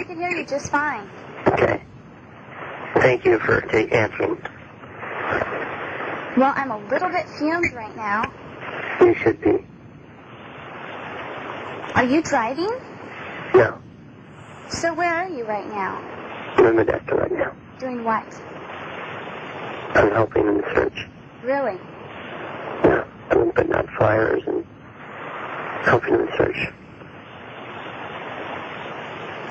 can hear you just fine. Okay. Thank you for answering. Well, I'm a little bit fumed right now. You should be. Are you driving? No. So where are you right now? I'm in Modesto right now. Doing what? I'm helping in the search. Really? Yeah. I'm putting out flyers and helping in the search.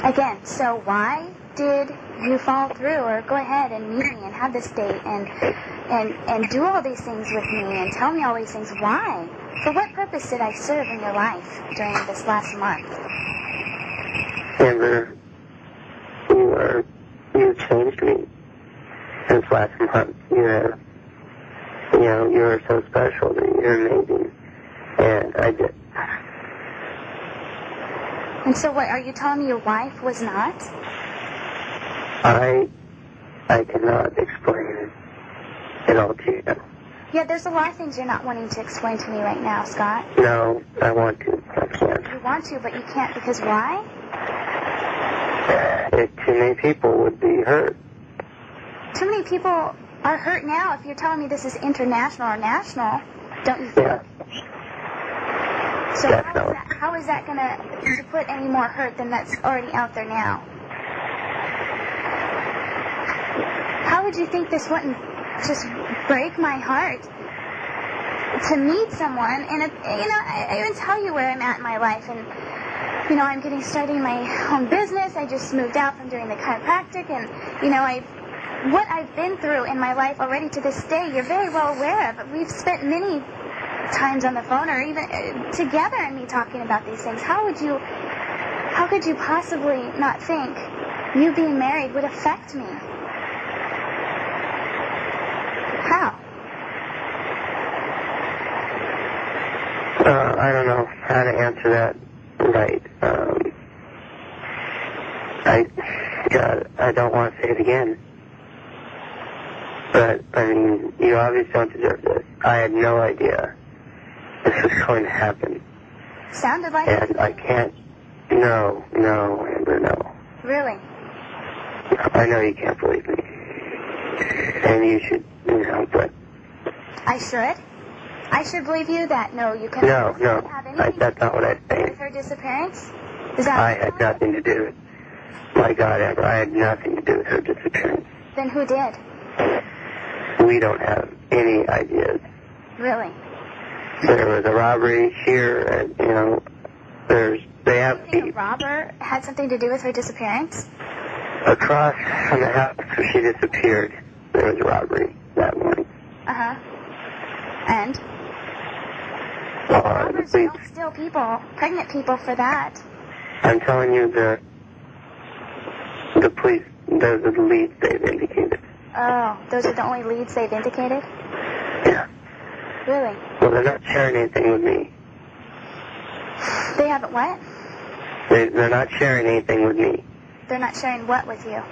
Again, so why did you follow through or go ahead and meet me and have this date and do all these things with me and tell me all these things? Why? For what purpose did I serve in your life during this last month? Amber, you changed me since last month. You were so special to me. You're amazing. And I did. And so what, are you telling me your wife was not? I cannot explain it all to you. Yeah, there's a lot of things you're not wanting to explain to me right now, Scott. No, I want to. I can't. You want to, but you can't because why? Too many people would be hurt. Too many people are hurt now if you're telling me this is international or national, don't you think? Yeah. So how is that going to put any more hurt than that's already out there now? How would you think this wouldn't just break my heart to meet someone? And I even tell you where I'm at in my life, and I'm starting my own business. I just moved out from doing the chiropractic, and what I've been through in my life already to this day, you're very well aware of. We've spent many times on the phone or even together and me talking about these things. How could you possibly not think you being married would affect me? How? I don't know how to answer that right. I don't want to say it again. But, you obviously don't deserve this. I had no idea this was going to happen. Sounded like it. And I can't. No, Amber, no. Really? I know you can't believe me. And you should, but... I should? I should believe you that, no, you couldn't have anything that's not what I think. With her disappearance? Is that I had nothing to do with it. My God, Amber, I had nothing to do with her disappearance. Then who did? We don't have any ideas. Really? There was a robbery here, and, they have... You think a robber had something to do with her disappearance? Across from the house where she disappeared, there was a robbery that morning. Uh-huh. And? Robbers don't steal people, pregnant people, for that. I'm telling you, the police, those are the leads they've indicated. Oh, those are the only leads they've indicated? Yeah. Really? Well, they're not sharing anything with me. They haven't what? They're not sharing anything with me. They're not sharing what with you?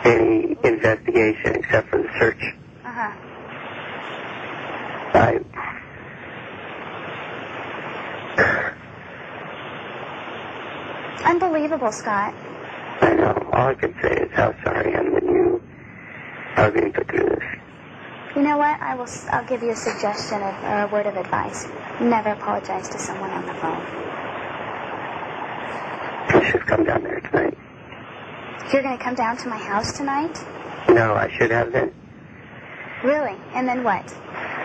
Any investigation except for the search. Uh-huh. Unbelievable, Scott. I know. All I can say is how sorry I am that you are being put through this. You know what? I'll give you a suggestion or a word of advice. Never apologize to someone on the phone. I should come down there tonight. You're going to come down to my house tonight? No, I should have been. Really? And then what?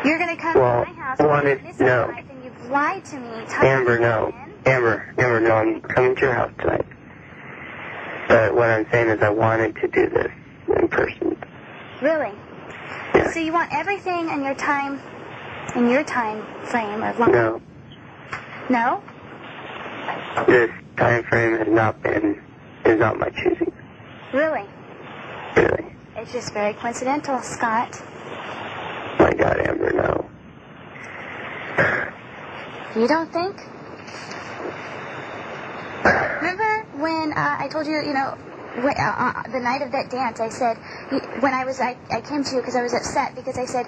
You're going to come to my house and you've lied to me. Amber, no. Amber, no, I'm coming to your house tonight. But what I'm saying is I wanted to do this in person. Really? Yeah. So you want everything in your time frame or long? No. No? This time frame is not my choosing. Really? Really. It's just very coincidental, Scott. My God, Amber, no. You don't think? Remember when I told you, the night of that dance, I said, I came to you because I was upset because I said,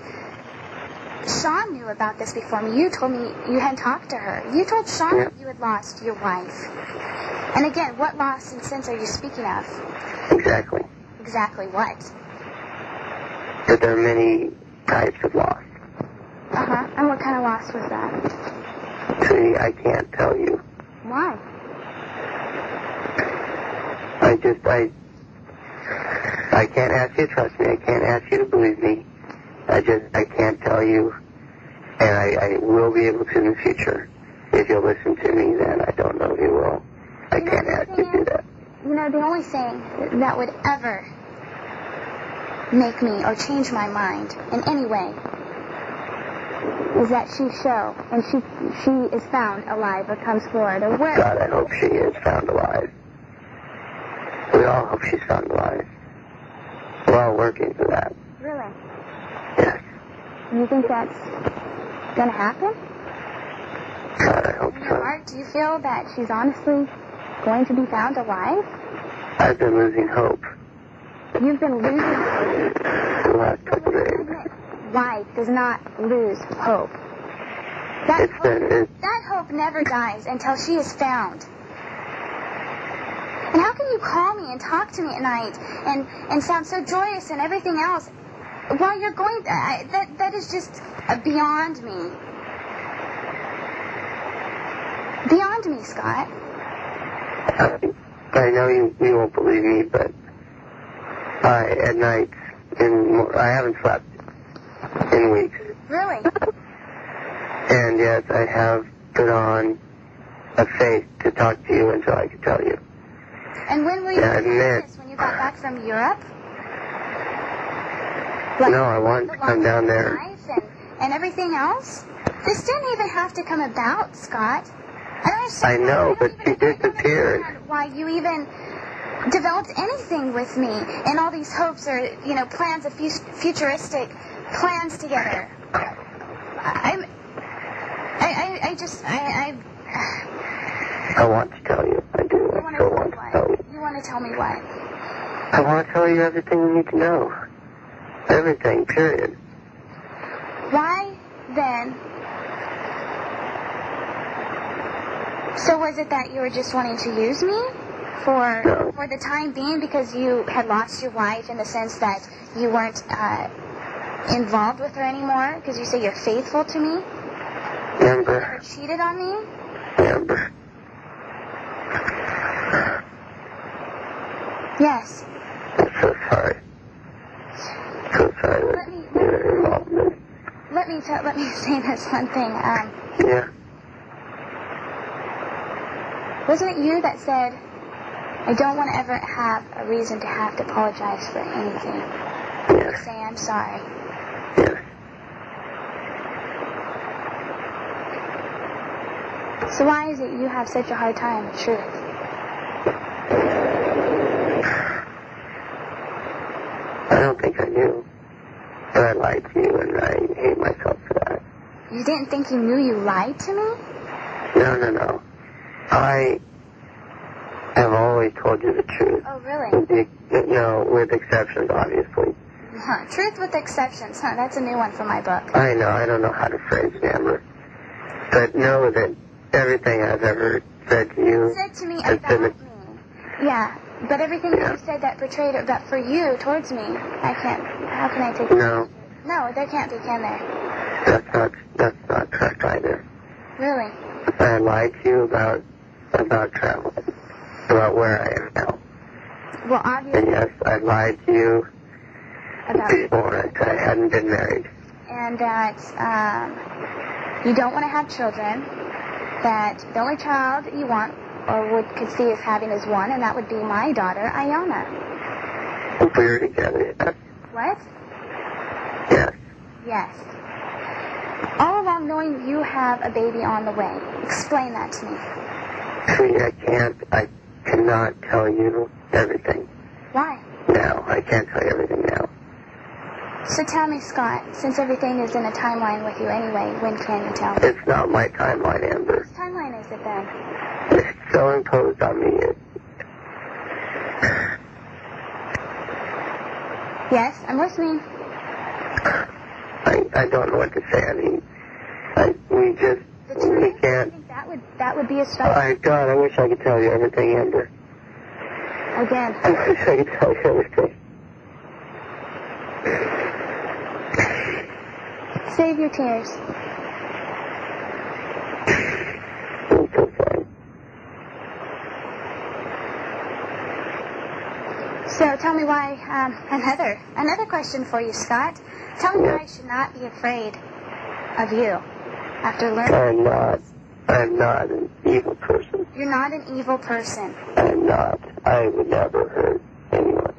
Sean knew about this before me. You told me you had talked to her. You told Sean that you had lost your wife. And again, what loss and sense are you speaking of? Exactly. Exactly what? That there are many types of loss. Uh-huh. And what kind of loss was that? See, I can't tell you. Why? I can't ask you to trust me. I can't ask you to believe me. I can't tell you. And I will be able to in the future. If you'll listen to me, then I don't know if you will. I can't ask you to do that. You know, the only thing that would ever make me or change my mind in any way is that she is found alive or comes forward or where. God, I hope she is found alive. We all hope she's found alive. We're all working for that. Really? Yes. You think that's going to happen? God, I hope In so. your heart, do you feel that she's honestly going to be found alive? I've been losing hope You've been losing hope. for the last couple of days. Wife does not lose hope. That hope never dies until she is found. And how can you call me and talk to me at night and sound so joyous and everything else while you're going... that is just beyond me. Beyond me, Scott. I know you won't believe me, but at night, I haven't slept in weeks. Really? And yes, I have put on a face to talk to you until I could tell you. And when were you doing this? When you got back from Europe? Like, no, I wanted to come down there. And everything else? This didn't even have to come about, Scott. I know, but she disappeared. Why you even developed anything with me and all these hopes or, plans of futuristic plans together. I want to tell you. I do. I still want to tell you. You want to tell me what? I want to tell you everything you need to know. Everything, period. Why, then... So was it that you were just wanting to use me for the time being because you had lost your wife in the sense that you weren't involved with her anymore? Because you say you're faithful to me? Amber. You never cheated on me? Amber. Yes. I'm so sorry. So sorry that you're involved in this. Let me say this one thing. Yeah. Wasn't it you that said, I don't want to ever have a reason to have to apologize for anything? Yes. Say I'm sorry. Yes. So why is it you have such a hard time with truth? I don't think I knew. But I lied to you, and I hate myself for that. You didn't think you knew you lied to me? No. I have always told you the truth. Oh, really? With exceptions, obviously. Truth with exceptions, huh? That's a new one for my book. I know. I don't know how to phrase it, Amber. But know that everything I've ever said to you... said to me about me. Yeah, but everything that you said that portrayed that for you towards me, I can't... How can I take it? No. No, there can't be, can there? That's not correct either. Really? I lied to you about travel, about where I am now. Well, obviously... And yes, I lied to you about before that I hadn't been married. And that you don't want to have children, that the only child you want or could see as having is one, and that would be my daughter, Ayana. If we were together, yes. What? Yes. Yes. All along knowing you have a baby on the way. Explain that to me. See, I cannot tell you everything. Why? Now. I can't tell you everything now. So tell me, Scott, since everything is in a timeline with you anyway, when can you tell me? It's not my timeline, Amber. Whose timeline is it then? It's so imposed on me. Yes, I'm listening. I I don't know what to say. I mean, we can't. I think that would be a start. My God, I wish I could tell you everything, Amber. Again. I wish I could tell you everything. Save your tears. I'm so sorry. So tell me why, another question for you, Scott. Tell me why I should not be afraid of you after learning. I'm not an evil person. You're not an evil person. I'm not. I would never hurt anyone.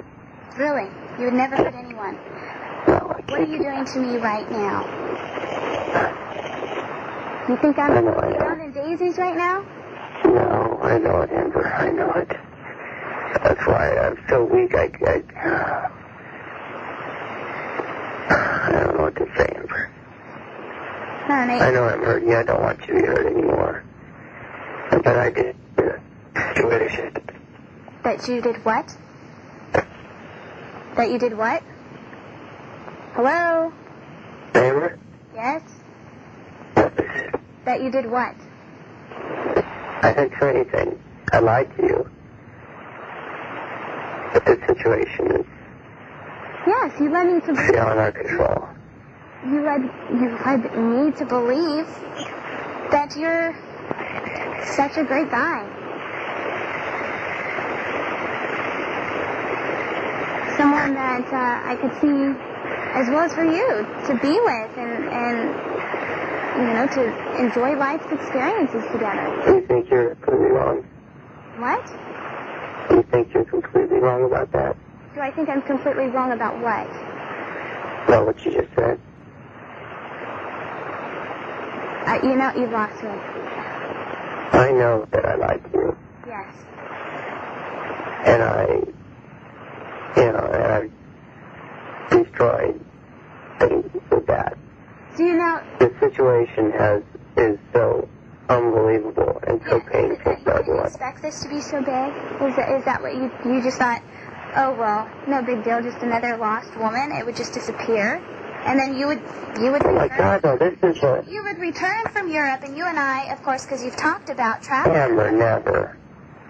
Really? You would never hurt anyone? No, I can't. What are you doing to me right now? You think I'm down in daisies right now? No, I know it, Amber. I know it. That's why I'm so weak. I don't know what to say, Amber. Honey. I know I'm hurting you. I don't want you to be hurt anymore. But I did the situation. That you did what? That you did what? Hello? Amber? Yes? That you did what? I didn't do anything. I lied to you. But this situation is Yes, you led me to believe. beyond our control. You led me to believe that you're such a great guy. Someone that I could see as well as for you to be with and to enjoy life's experiences together. You think you're completely wrong? What? You think you're completely wrong about that? Do I think I'm completely wrong about what? Well, what you just said. You've lost me. I know that I lied to you. Yes. And I destroyed things with that. Do you know? The situation is so unbelievable and so painful for You didn't everyone. expect this to be so big? Is that what you just thought? Oh well, no big deal, just another lost woman. It would just disappear, and then you would. Oh my God, no, this is a... You would return from Europe, and you and I, of course, because you've talked about travel. Never.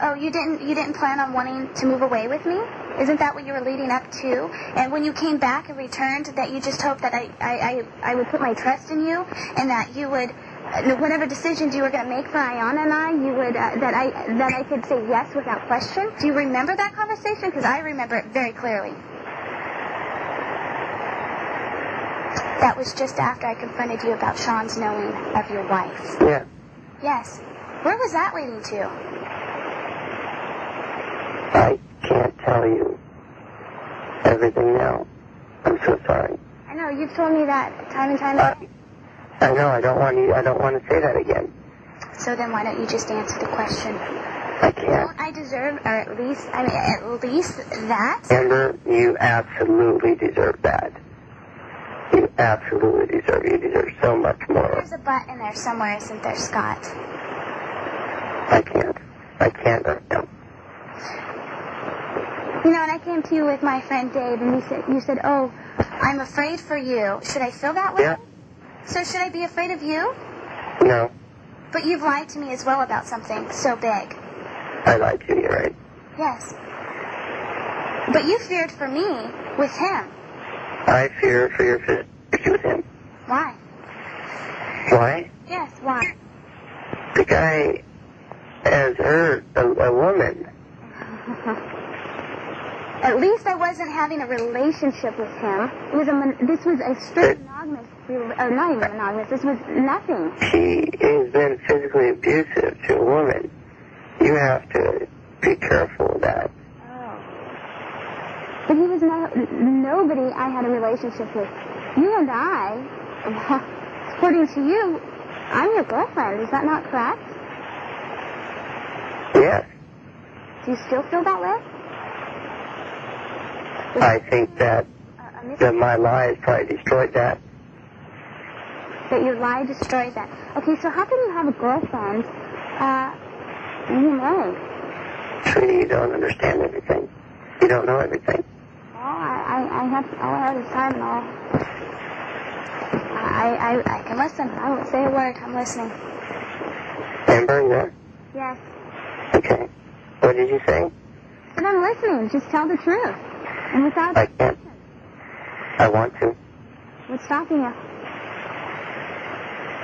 Oh, you didn't plan on wanting to move away with me? Isn't that what you were leading up to? And when you came back and returned, that you just hoped that I would put my trust in you, and that you would, whatever decisions you were going to make for Ayanna and I, you would that I could say yes without question. Do you remember that conversation? Because I remember it very clearly. That was just after I confronted you about Sean's knowing of your wife. Yeah. Yes. Where was that leading to? I can't tell you everything now. I'm so sorry. I know, you've told me that time and time again. I know, I don't want to say that again. So then why don't you just answer the question? I can't. Don't I deserve, or at least that? Amber, you absolutely deserve that. You absolutely deserve it. You deserve so much more. There's a but in there somewhere, isn't there, Scott? I can't right now. You know, and I came to you with my friend Dave, and you said, oh, I'm afraid for you. Should I feel that way? Yeah. So should I be afraid of you? No. But you've lied to me as well about something so big. I lied to you, right? Yes. But you feared for me with him. I fear for your future with him. Why? Why? Yes, why? The guy has hurt a woman. At least I wasn't having a relationship with him. This was a strict monogamous, not even monogamous. This was nothing. He has been physically abusive to a woman. You have to be careful of that. Oh. But he was nobody I had a relationship with. You and I, according to you, I'm your girlfriend. Is that not correct? Yes. Do you still feel that way? I think that my lies probably destroyed that. That your lie destroyed that. Okay, so how can you have a girlfriend and you're married? Sweetie, you don't understand everything. You don't know everything. Well, I have all I have is time and all. I can listen. I won't say a word. I'm listening. Amber, you there? Yes. Okay. What did you say? But I'm listening. Just tell the truth. And without... I can't. I want to. What's stopping you?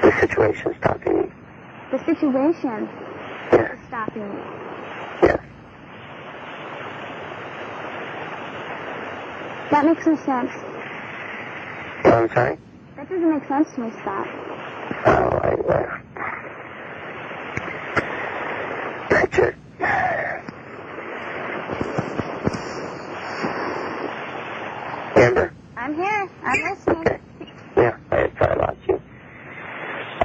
The situation's stopping me. The situation Yes. is stopping you. Yes. That makes no sense. Oh, I'm sorry? That doesn't make sense to me, Scott. Oh, I just... Amber? I'm here. I'm listening. Okay. Yeah, I lost you.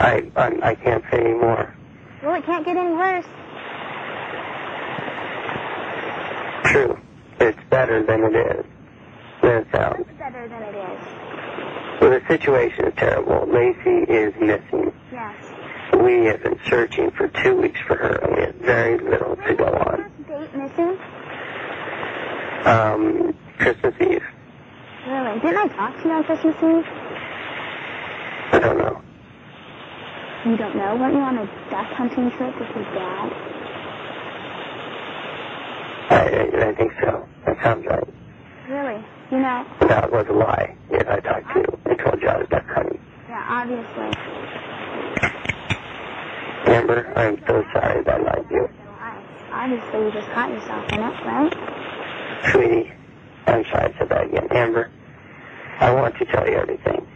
I can't say anymore. Well, it can't get any worse. True. It's better than it is. Than it sounds. It's better than it is. Well, the situation is terrible. Laci is missing. Yes. We have been searching for 2 weeks for her, and we have very little to go on. First date missing? Christmas Eve. Really? Didn't I talk to you on Christmas Eve? I don't know. You don't know? Weren't you on a duck hunting trip with your dad? I think so. That sounds right. Really? You know... That was a lie. Yes, I talked to you. I told you I was duck hunting. Yeah, obviously. Amber, I'm so sorry that I lied to you. Obviously, you just caught yourself in it, right? Sweetie, I'm sorry I said that again. Amber, I want to tell you everything.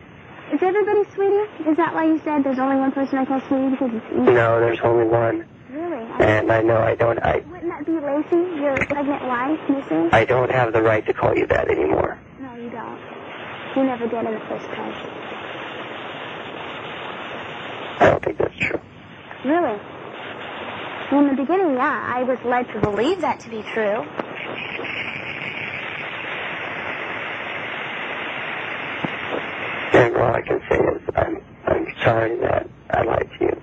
Is everybody Sweetie? Is that why you said there's only one person I call Sweetie? Because it's easy? No, there's only one. Really? And I know Wouldn't that be Laci, your pregnant wife, missing? I don't have the right to call you that anymore. No, you don't. You never did in the first place. I don't think that's true. Really? Well, in the beginning, yeah, I was led to believe that to be true. And all I can say is I'm sorry that I lied to you.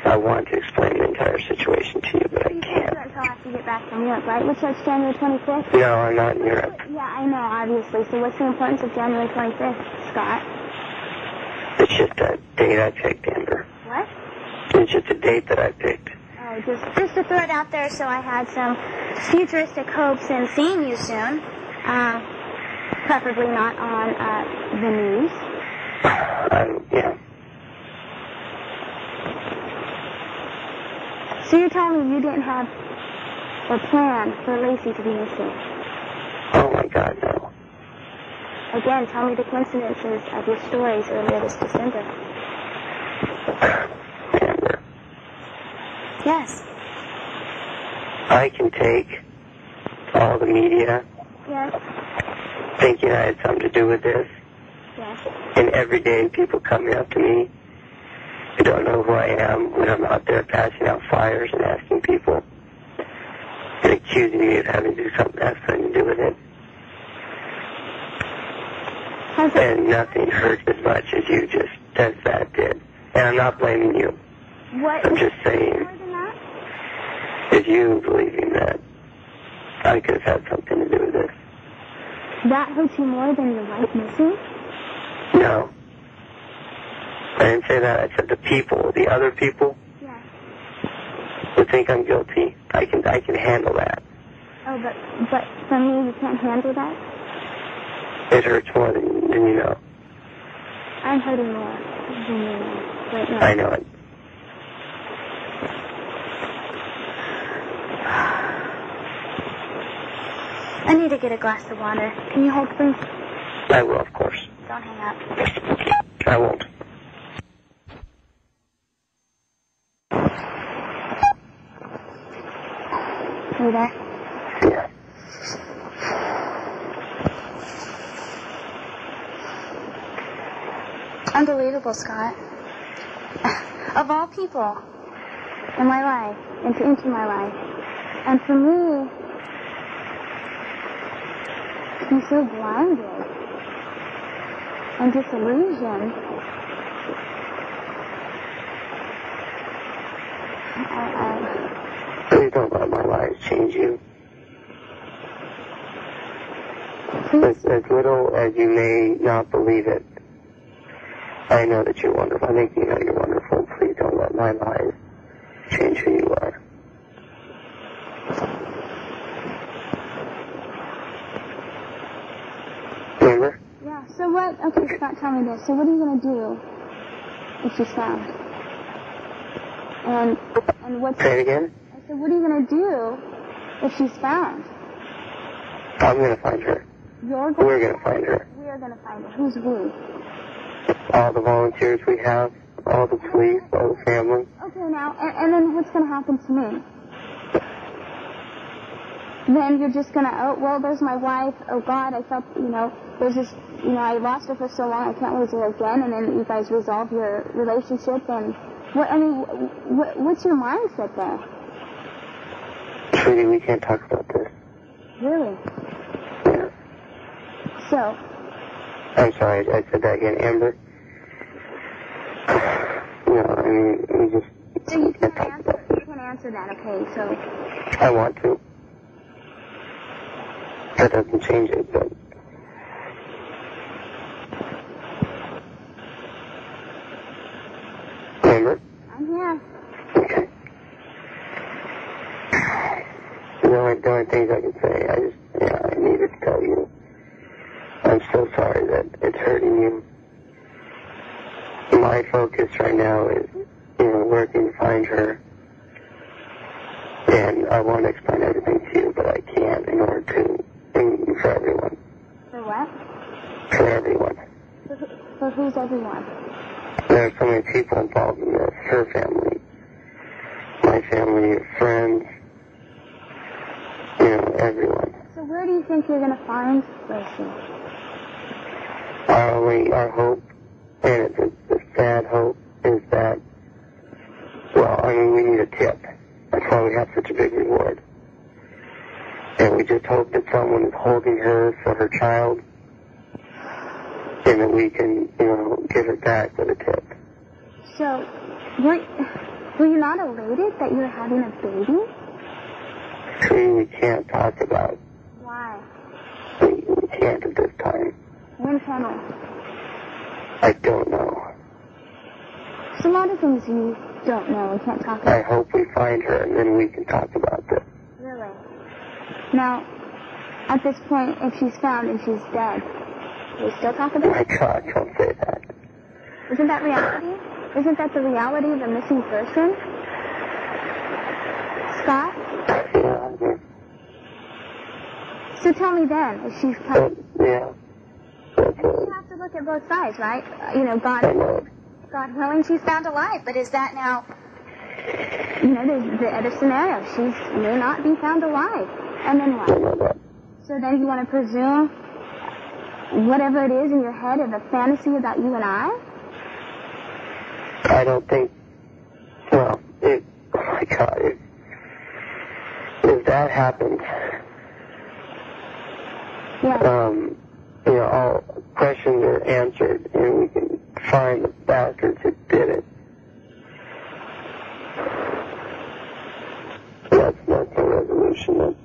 I want to explain the entire situation to you, but I can't. Until after you get back from Europe, right? Which starts January 25th? No, I'm not in Europe. Yeah, I know, obviously. So what's the importance of January 25th, Scott? It's just a date I picked, Amber. What? It's just a date that I picked. Oh, just to throw it out there so I had some futuristic hopes in seeing you soon. Preferably not on the news. Yeah. So you're telling me you didn't have a plan for Laci to be missing? Oh my God, no. Again, tell me the coincidences of your stories earlier this December. Amber, Yes. I can take all the media Yes. thinking I had something to do with this, Yes. and every day people coming up to me who don't know who I am when I'm out there passing out flyers and asking people and accusing me of having to do something that has something to do with it. And nothing hurts as much as you just as that did. And I'm not blaming you. What? I'm just saying, More than that? is you believing that I could have had something to do with this? That hurts you more than your wife missing? No. I didn't say that. I said the people, the other people, Yes. who think I'm guilty. I can handle that. Oh, but for me, you can't handle that? It hurts more than you know. I'm hurting more than you know right now. I know it. I need to get a glass of water. Can you hold, please? I will, of course. Don't hang up. I won't. Are you there? Yeah. Unbelievable, Scott. Of all people in my life, into my life, and for me, to be so blinded and disillusioned, Please don't let my lies change you. please, As little as you may not believe it, I know that you're wonderful. I think you know you're wonderful. Please don't let my lies change who you are. Remember? Yeah, so what, okay, Scott, tell me this. So what are you going to do if she's found? And what's... Say it again? I said, what are you going to do if she's found? I'm going to find her. We're going to find her. We're going to find her. Who's we? All the volunteers we have, all the police, all the family. Okay, now, and then what's going to happen to me? Then you're just going to, oh, well, there's my wife. Oh, God, I felt, there's this, I lost her for so long, I can't lose her again. And then you guys resolve your relationship. And, what's your mindset there? Sweetie, we can't talk about this. Really? Yeah. So? I'm sorry, I said that again. Amber? No, I mean, we just... So you can't answer that, okay, so... I want to. That doesn't change it, but... Amber? I'm here. Okay. The only things I can say, I needed to tell you. I'm so sorry that it's hurting you. My focus right now is, working to find her. And I want to explain everything to you, but I can't in order to, for everyone. For what? For everyone. For who's everyone? There are so many people involved in this. Her family, my family, friends, everyone. So where do you think you're going to find Laci? Our hope, and it's a sad hope, is that, we need a tip. That's why we have such a big reward. And we just hope that someone is holding her for her child, and that we can, get her back with a tip. So, were you not elated that you're having a baby? We can't talk about. Why? We can't at this time. When can we? I don't know. There's a lot of things you don't know and can't talk about. I hope we find her, and then we can talk about this. Really? Now, at this point, if she's found and she's dead, will we still talk about My it? God, don't say that. Isn't that reality? Isn't that the reality of a missing person? Scott? Yeah. So tell me then, if she's found... Yeah. You have to look at both sides, right? God willing, she's found alive, but is that now... there's the other scenario. She may not be found alive. And then what? So then you want to presume whatever it is in your head of a fantasy about you and I? I don't think... oh my God, if that happened... Yeah. All questions are answered, and we can find the bastards who did it. That's the resolution.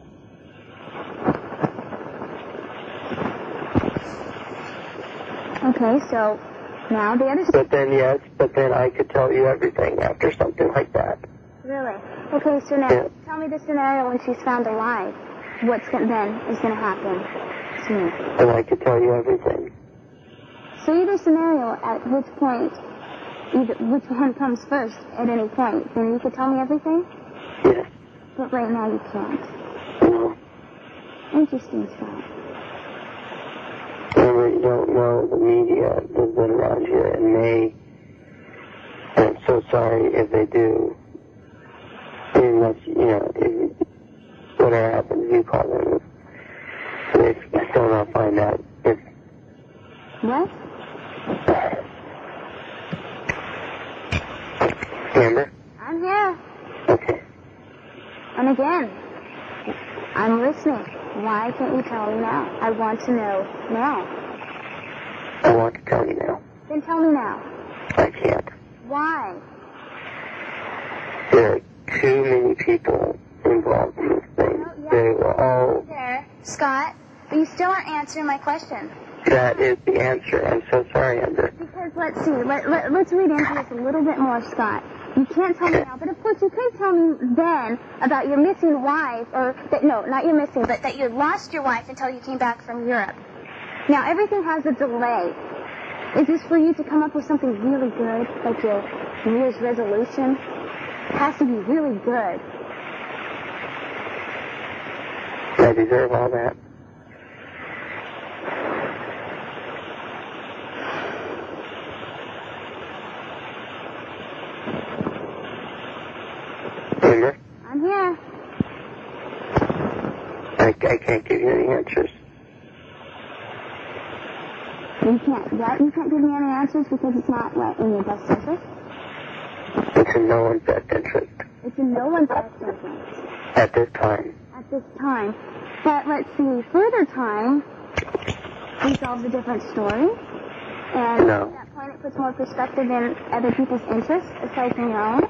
Okay, so now the other... But then I could tell you everything after something like that. Really? Okay, so now tell me the scenario when she's found alive. What's then is going to happen to me? And I could tell you everything. So either scenario, at which point, which one comes first at any point, then you could tell me everything? Yes. But right now you can't. No. Interesting stuff. Remember, you don't know the media has been around here, and I'm so sorry if they do. Unless, whatever happens, you call them. They still not find out if... What? Amber? I'm here. Okay. And again, I'm listening. Why can't you tell me now? I want to know now. I want to tell you now. Then tell me now. I can't. Why? There are too many people involved in this thing. They were all... There, Scott, but you still aren't answering my question. That is the answer. I'm so sorry, Amber. Because let's see, let's read into this a little bit more, Scott. You can't tell me now, but of course you could tell me then about your missing wife, or that, no, not your missing, but that you lost your wife until you came back from Europe. Now everything has a delay. Is this for you to come up with something really good, like your New Year's resolution? It has to be really good. I deserve all that. Amber? I'm here. I can't give you any answers. You can't give me any answers because it's not, what, in your best interest? It's in no one's best interest. It's in no one's best interest. At this time. At this time. But let's see, further time, we solve a different story. And No. at that point it puts more perspective in other people's interests aside from your own.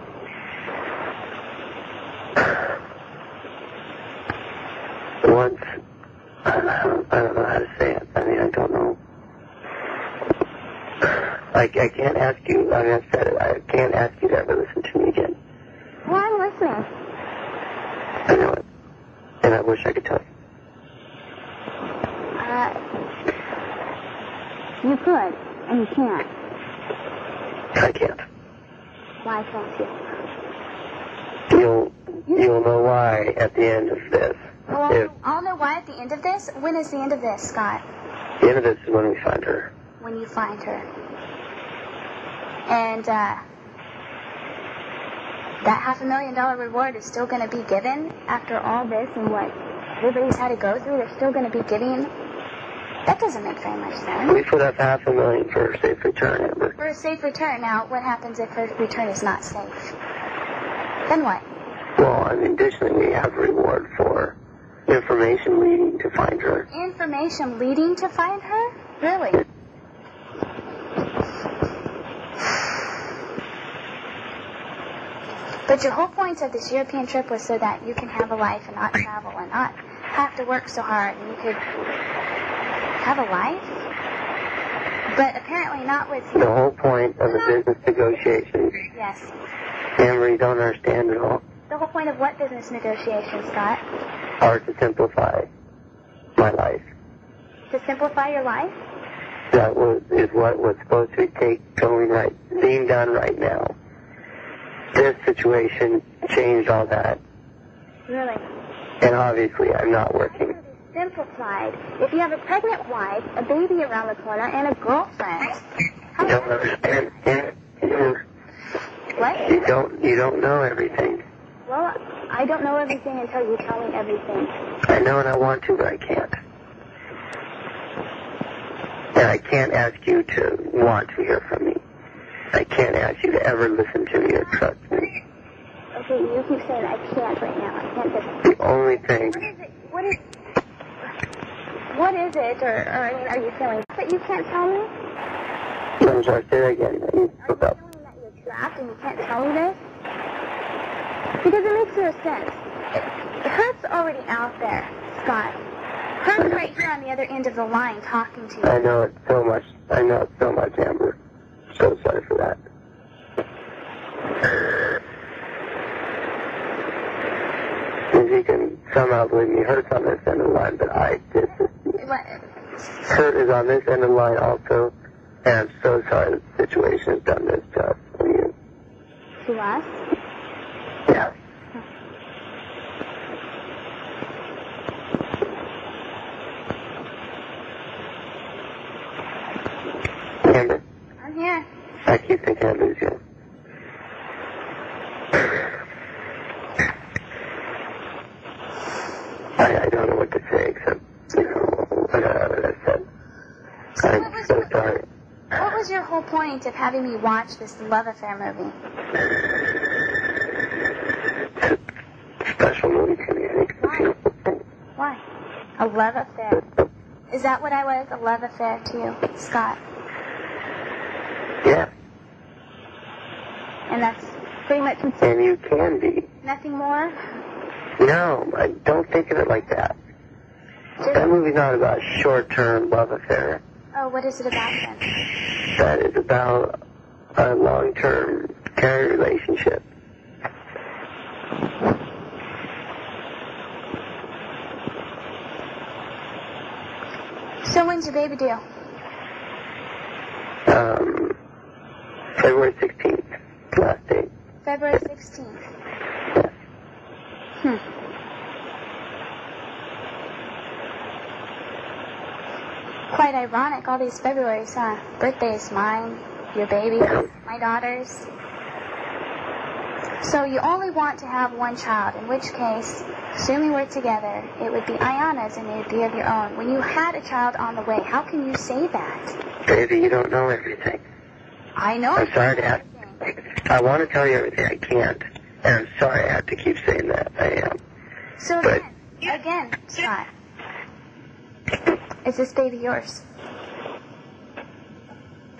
Once, I don't know how to say it. I mean, I don't know. I can't ask you, I mean, I said it, I can't ask you to ever listen to me again. Well, I'm listening. I know it. And I wish I could tell you. You could, and you can't. I can't. Why can't you? You'll know why at the end of this. Well, I'll know why at the end of this. When is the end of this, Scott? The end of this is when we find her. When you find her. And, that $500,000 reward is still going to be given after all this and what everybody's had to go through. They're still going to be giving. That doesn't make very much sense. We put up $500,000 for a safe return, Amber. For a safe return. Now, what happens if her return is not safe? Then what? Well, I mean, additionally, we have a reward for information leading to find her. Information leading to find her? Really? But your whole point of this European trip was so that you can have a life and not travel and not have to work so hard and you could have a life? But apparently not with you. The whole point of the business negotiations. Yes. Amber, you don't understand at all. The whole point of what business negotiations, Scott? Are to simplify my life. To simplify your life? That is what was supposed to being done right now. This situation changed all that. Really? And obviously I'm not working. Simplified. If you have a pregnant wife, a baby around the corner, and a girlfriend. You don't understand. What? You don't know everything. Well, I don't know everything until you tell me everything. I know and I want to, but I can't. And I can't ask you to want to hear from me. I can't ask you to ever listen to me or trust me. Okay, you keep saying I can't right now. I can't just... The only thing... What is it, or I mean, are you feeling that you can't tell me? I'm sorry, say that again. Are you feeling that you're trapped and you can't tell me this? Because it makes no sense. Hert's already out there, Scott. Hert's right here on the other end of the line talking to you. I know it so much. I know it so much, Amber. So sorry for that. If you can somehow believe me, Hert's on this end of the line, but Hurt is on this end of the line also, and I'm so sorry that the situation has done this to us. To us? Yeah. Amber? I'm here. I keep thinking I lose you. I don't know what to say except, whatever I said. I'm so sorry. What was your whole point of having me watch this love affair movie? Special movie to me, I think. Why? Why? A love affair. Is that what I was? A love affair to you, Scott? Yeah. And that's pretty much... And you can be. Nothing more? No, I don't think of it like that. That movie's not about a short-term love affair. So what is it about then? That is about a long-term caring relationship. So when's your baby due? February 16th, last date. February 16th. Yes. Quite ironic, all these Februarys, huh? Birthdays, mine, your baby, my daughter's. So you only want to have one child, in which case, assuming we're together, it would be Ayana's and it would be of your own. When you had a child on the way, how can you say that? Baby, you don't know everything. I know. I'm sorry to have. I want to tell you everything. I can't. And I'm sorry I have to keep saying that. I am. So But- again, Scott, is this baby yours?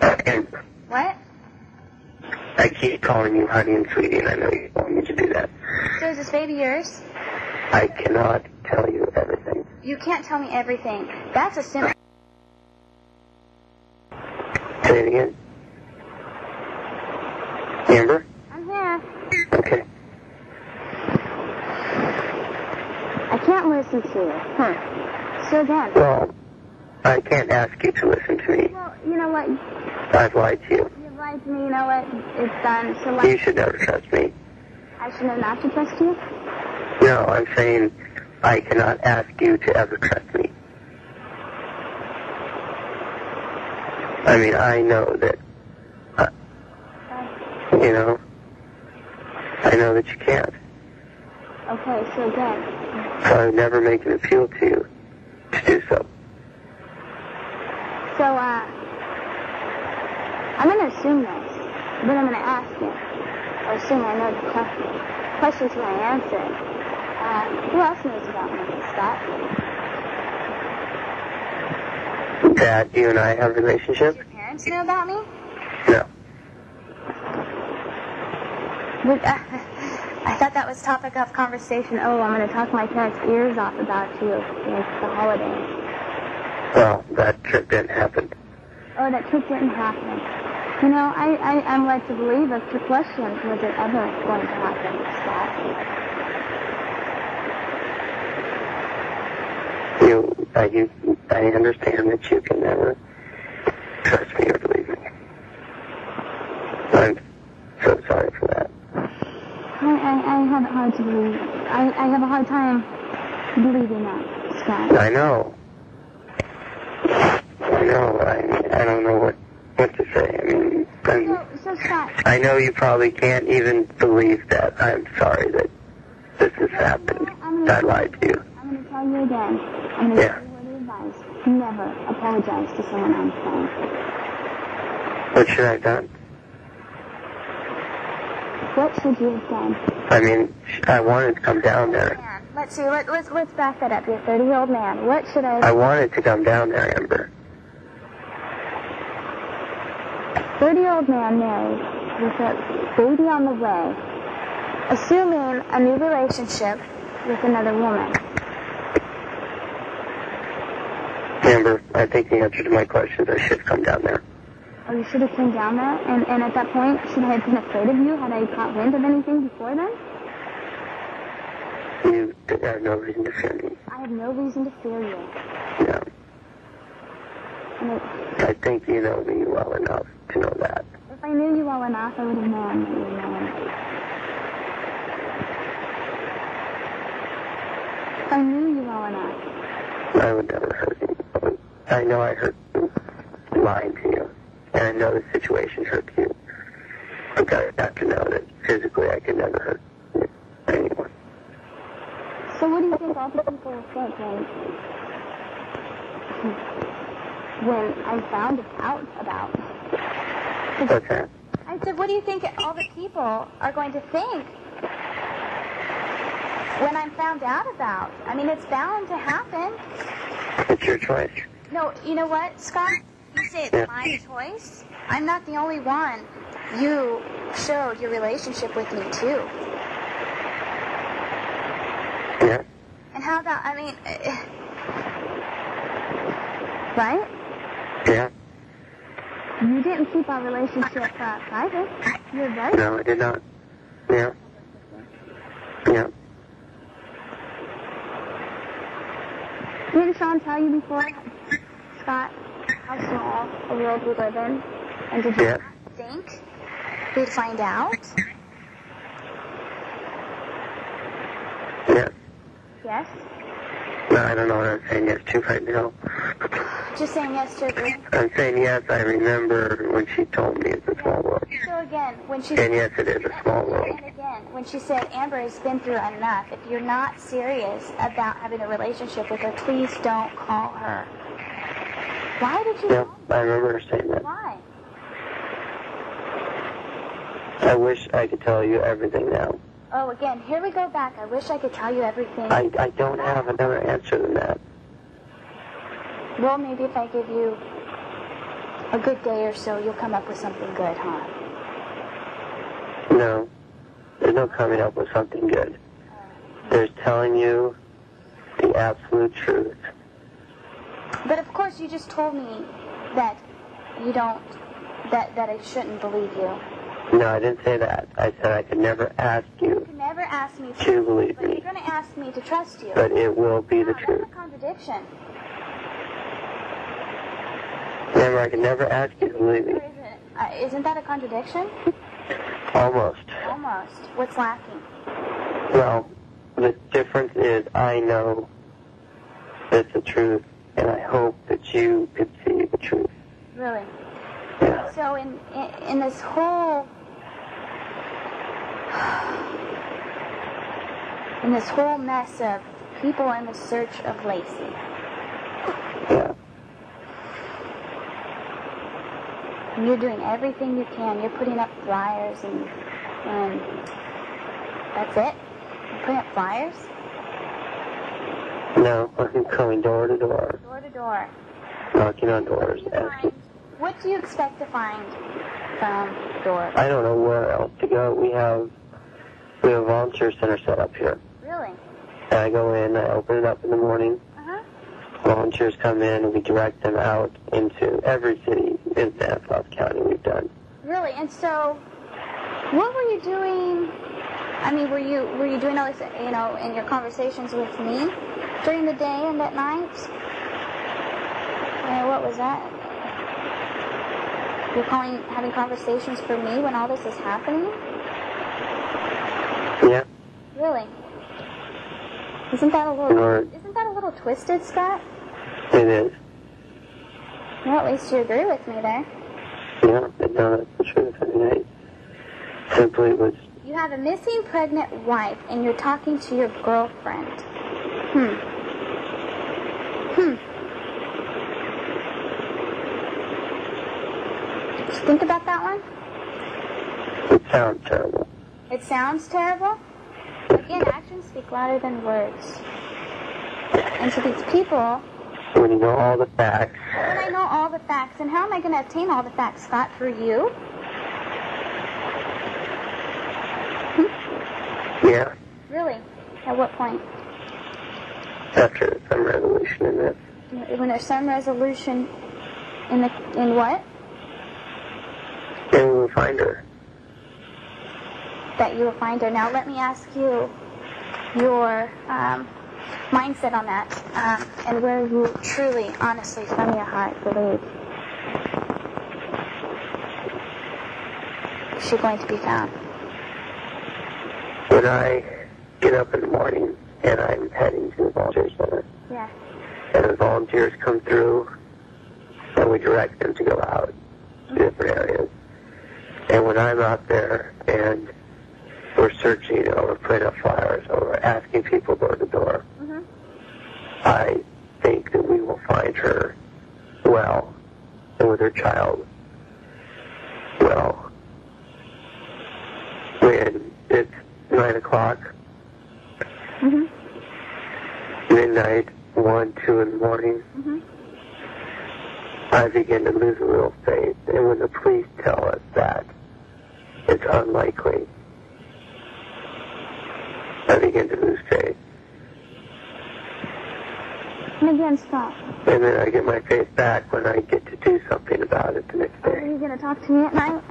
And What? I keep calling you honey and sweetie, and I know you want me to do that. So is this baby yours? I cannot tell you everything. You can't tell me everything. That's a simple... Say it again. Amber? I'm here. Okay. I can't listen to you. So again... Well, I can't ask you to listen to me. Well, you know what? I've lied to you. You've lied to me. You know what? It's done. So You like, should never trust me. I should know not to trust you? No, I'm saying I cannot ask you to ever trust me. I mean, I know that, you know, I know that you can't. Okay, so again... So I would never make an appeal to you to do so. So, I'm going to assume this, but I'm going to ask you. Or assume I know the question to my answer. Who else knows about me, Scott? That you and I have a relationship? Does your parents know about me? No. I thought that was topic of conversation. Oh, I'm going to talk my parents' ears off about you. Like the holidays. Well, that trip didn't happen. Oh, that trip didn't happen. You know, I'm led to believe that's the question. Was it ever going to happen, Scott? I understand that you can never trust me or believe me. I'm so sorry for that. I have it hard to believe. I have a hard time believing that, Scott. I know. I don't know what to say. I mean, So Scott... I know you probably can't even believe that. I'm sorry that this has happened. I lied to you. I'm going to tell you again. I'm going to tell you word of advice. Never apologize to someone on the phone. What should I have done? What should you have done? I mean, I wanted to come down there. Let's see. Let's back that up. You're a 30-year-old man. What should I... I wanted to come down there, Amber. 30-year-old man married with a baby on the way, assuming a new relationship with another woman. Amber, I think the answer to my question is I should come down there. Oh, you should have come down there? And at that point, should I have been afraid of you? Had I caught wind of anything before then? You have no reason to fear me. I have no reason to fear you. No. I think you know me well enough to know that. If I knew you well enough, I would have known that you were known. If I knew you well enough. I would never hurt you. I know I hurt you lying to you. And I know the situation hurt you. But I have to know that physically I could never hurt anyone. So what do you think all the people will think when I'm found out about? What's that? I said, what do you think all the people are going to think when I'm found out about? I mean, it's bound to happen. It's your choice. No, you know what, Scott? You say it's my choice. I'm not the only one. You showed your relationship with me, too. Yeah. And how about, I mean... right? Yeah. You didn't keep our relationship private. You're very... No, I did not. Yeah. Yeah. Didn't Sean tell you before, Scott, how small a world we live in? And did you think we'd find out? Yeah. Yes? No, I don't know what I'm saying yes to right now. Just saying yes to agree? I'm saying yes, I remember when she told me it's a small world. So again, when she... And yes, it is a small world. And again, when she said, Amber has been through enough, if you're not serious about having a relationship with her, please don't call her. Why did you... Yeah, I remember her saying that. Why? I wish I could tell you everything now. Oh, again, here we go back. I wish I could tell you everything. I don't have another answer than that. Well, maybe if I give you a good day or so, you'll come up with something good, huh? No. There's no coming up with something good. There's telling you the absolute truth. But of course, you just told me that you don't, that I shouldn't believe you. No, I didn't say that. I said I could never ask you You can never ask me to believe but me. you're going to ask me to trust you. But it will be the That's truth. a contradiction. Remember, I can never ask you to believe me. Or is it? Isn't that a contradiction? Almost. Almost. What's lacking? Well, the difference is I know it's the truth, and I hope that you could see the truth. Really? Yeah. So in this whole mess of people in the search of Laci. Yeah. You're doing everything you can. You're putting up flyers and that's it? You're putting up flyers? No, I'm going door to door, Door to door. knocking on doors, asking. What do you expect to find from the door? I don't know where else to go. We have a volunteer center set up here. Really? And I go in, I open it up in the morning. Uh-huh. Volunteers come in, and we direct them out into every city in Stanislaus County we've done. Really? And so, what were you doing? I mean, were you doing all this, in your conversations with me during the day and at night? What was that? You're having conversations for me when all this is happening? Yeah. Really? Isn't that a little twisted, Scott? It is. Well, at least you agree with me there. Yeah, I know that's the truth. I mean, I simply was... You have a missing pregnant wife, and you're talking to your girlfriend. Just think about that one. It sounds terrible. It sounds terrible. Again, actions speak louder than words. And to these people... When you know all the facts... When I know all the facts, and how am I going to obtain all the facts, Scott, for you? Yeah. Really? At what point? After there's some resolution in this. When there's some resolution in what? And we will find her. That you will find her. Now let me ask you your mindset on that, and where you truly, honestly, from your heart believe she's going to be found. When I get up in the morning and I'm heading to the volunteer center, Yeah. and the volunteers come through, and we direct them to go out to different areas. And when I'm out there and we're searching or we're putting up flyers or we're asking people door to door, I think that we will find her well and with her child well. When it's 9 o'clock, midnight, 1, 2 in the morning, I begin to lose a little faith. And when the police tell us that it's unlikely, I begin to lose faith. And again, stop. And then I get my faith back when I get to do something about it the next Are day. you going to talk to me at night?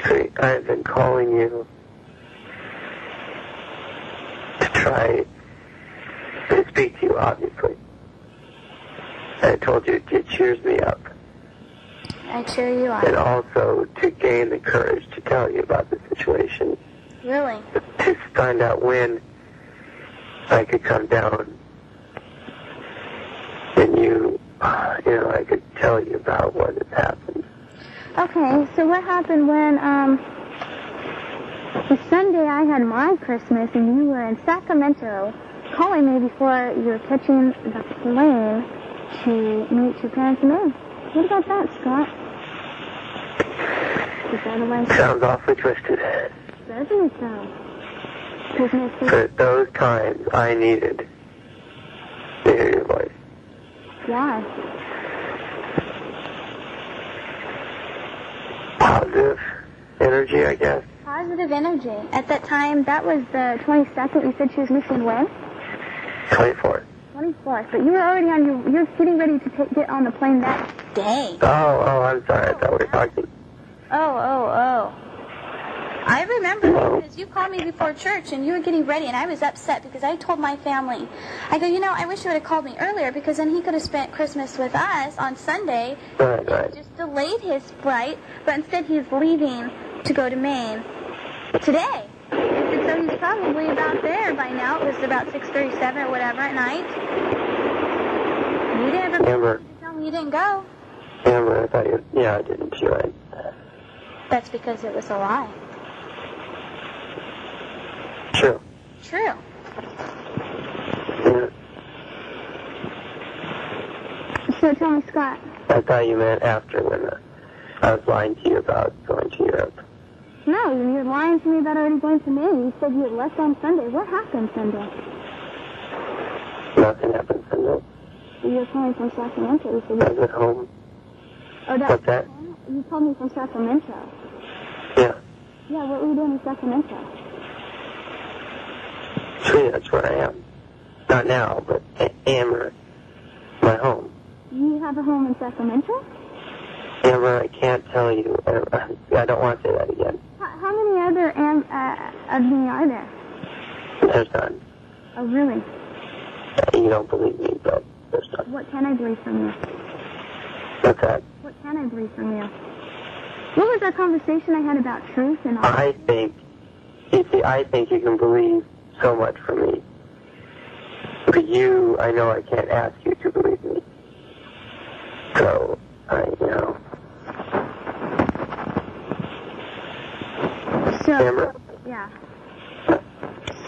See, I've been calling you to try to speak to you, obviously. I told you it cheers me up. I cheer you And on. also to gain the courage to tell you about the situation. Really? To find out when I could come down and I could tell you about what has happened. Okay, so what happened when, the Sunday I had my Christmas and you were in Sacramento calling me before you were catching the plane to meet your parents in Maine? What about that, Scott? Is that a life? Sounds awfully twisted. Doesn't it sound? But those times I needed to hear your voice. Why? Positive energy, I guess. Positive energy. At that time, that was the 22nd. You said she was missing when? 24th. 24th. But you were already you're getting ready to get on the plane that day. Oh, I'm sorry. I thought we were talking. Oh. I remember because you called me before church and you were getting ready and I was upset because I told my family, I go, I wish you would have called me earlier because then he could have spent Christmas with us on Sunday. Right. Just delayed his flight, but instead he's leaving to go to Maine today. And so he's probably about there by now. It was about 6:37 or whatever at night. You didn't ever tell me you didn't go. Amber, I thought I didn't. You're right. That's because it was a lie. True. True. Yeah. So tell me, Scott. I thought you meant after when I was lying to you about going to Europe. No, you're lying to me about already going to Maine. You said you had left on Sunday. What happened Sunday? Nothing happened Sunday. You were calling from Sacramento. You said I was at home. Oh, What's that? You told me from Sacramento. Yeah. Yeah, what were you doing in Sacramento? See, that's where I am. Not now, but Amber, my home. You have a home in Sacramento? Amber, I can't tell you. I don't want to say that again. How many other of me are there? There's none. Oh, really? You don't believe me, but there's none. What can I believe from you? What's that? What can I believe from you? What was that conversation I had about truth and all? I think you can believe so much from me. But I know I can't ask you to believe me. So, Amber? Yeah.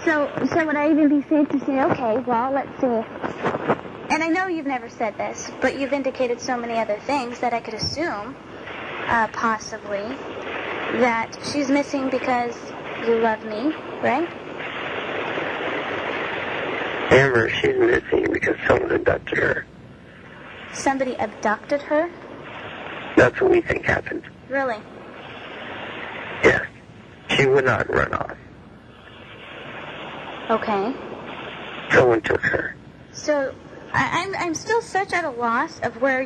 So would I even be safe to say, okay, well, let's see. And I know you've never said this, but you've indicated so many other things that I could assume, possibly, that she's missing because you love me, right? Amber, she's missing because someone abducted her. Somebody abducted her? That's what we think happened. Really? Yes. She would not run off. Okay. Someone took her. So, I'm still such at a loss of where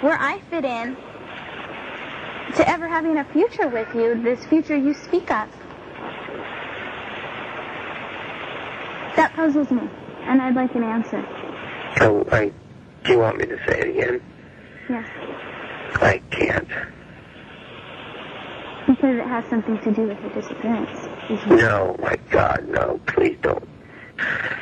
I fit in to ever having a future with you, this future you speak of. That puzzles me, and I'd like an answer. Do you want me to say it again? Yes. I can't. Because it has something to do with her disappearance. No, my God, no. Please don't.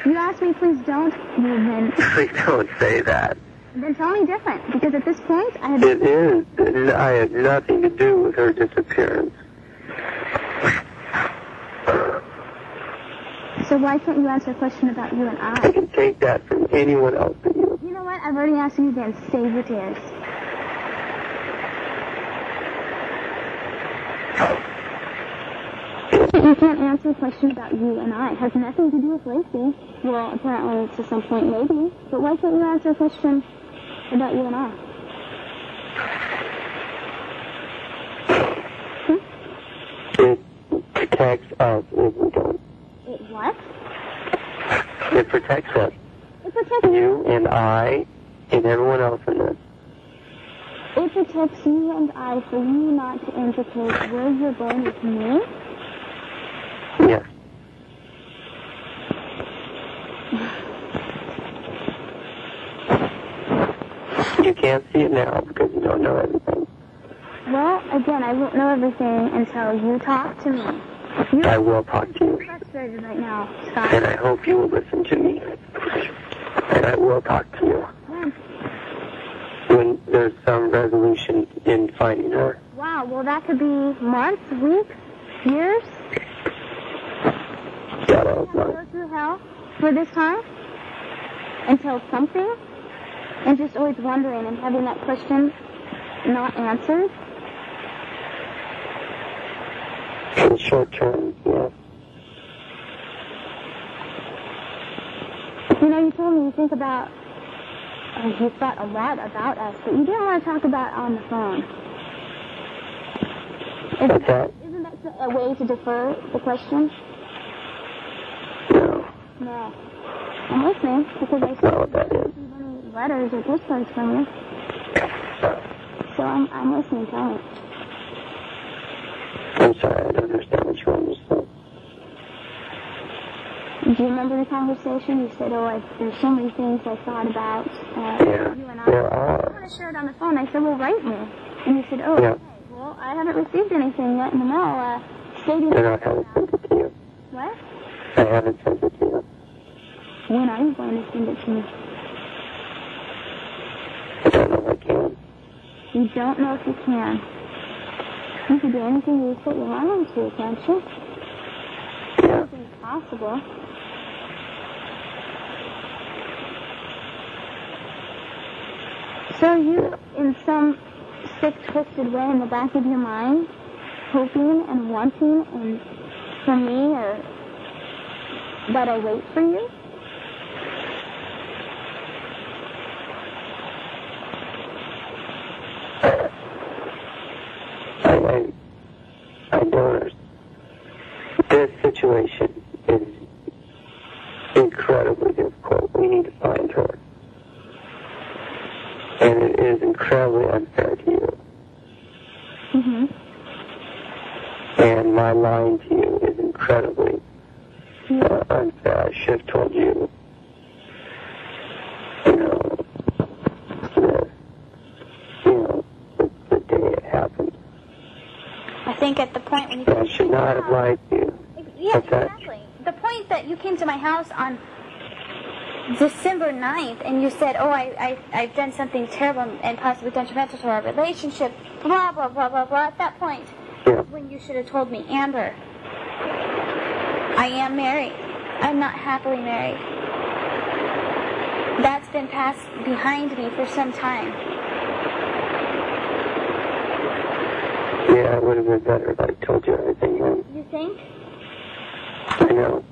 You asked me, please don't. Then Please don't say that. Then tell me different. Because at this point, I have... It is. I had nothing to do with her disappearance. So why can't you answer a question about you and I I? can take that from anyone else but you. You know what? I've already asked you again. Save your tears. You can't answer a question about you and I. It has nothing to do with Laci. Well, apparently to some point maybe. But why can't you answer a question about you and I? It protects us if we don't. It what? It protects us. It protects you and I and everyone else in this. It protects you and I for you not to indicate where you're going with me? Yes. You can't see it now because you don't know everything. Well, again, I won't know everything until you talk to me. I will talk to you. I'm frustrated right now, Scott. And I hope you will listen to me. And I will talk to you. When there's some resolution in finding her. Wow, well that could be months, weeks, years. God, I hope Go not. through hell for this time until something, and just always wondering and having that question not answered. In the short term, yeah. You know, you told me you think about, you thought a lot about us, but you didn't want to talk about it on the phone. What's that? Isn't that a way to defer the question? No. No. I'm listening because I That's not what that is. receive any letters or postcards from you. So I'm listening. Tell me. I'm sorry, I don't understand what you want me to say. Do you remember the conversation? You said, there's so many things I thought about Yeah, you and I. there I are. want to share it on the phone. I said, well, write me. And you said, Yeah. okay. Well, I haven't received anything yet in the mail stating... And I haven't sent it to you. What? I haven't sent it to you. When are you going to send it to me? I don't know if I can. You don't know if you can. You can do anything you set your mind to, can't you? Yeah. Anything's possible. So you, in some sick, twisted way in the back of your mind, hoping and wanting and for me or that I wait for you? I don't understand. This situation is incredibly difficult. We need to find her. And it is incredibly unfair to you. Mm-hmm. And my lying to you is incredibly unfair. I should have told you, the day it happened. I think at the point when you... I should not have lied to you. Yeah, What's that? exactly. The point that you came to my house on December 9th and you said, I've done something terrible and possibly detrimental to our relationship, blah, blah, blah, blah, blah. At that point, Yeah. when you should have told me, Amber, I am married. I'm not happily married. That's been passed behind me for some time. Yeah, it would have been better if I told you everything then. You think? I know.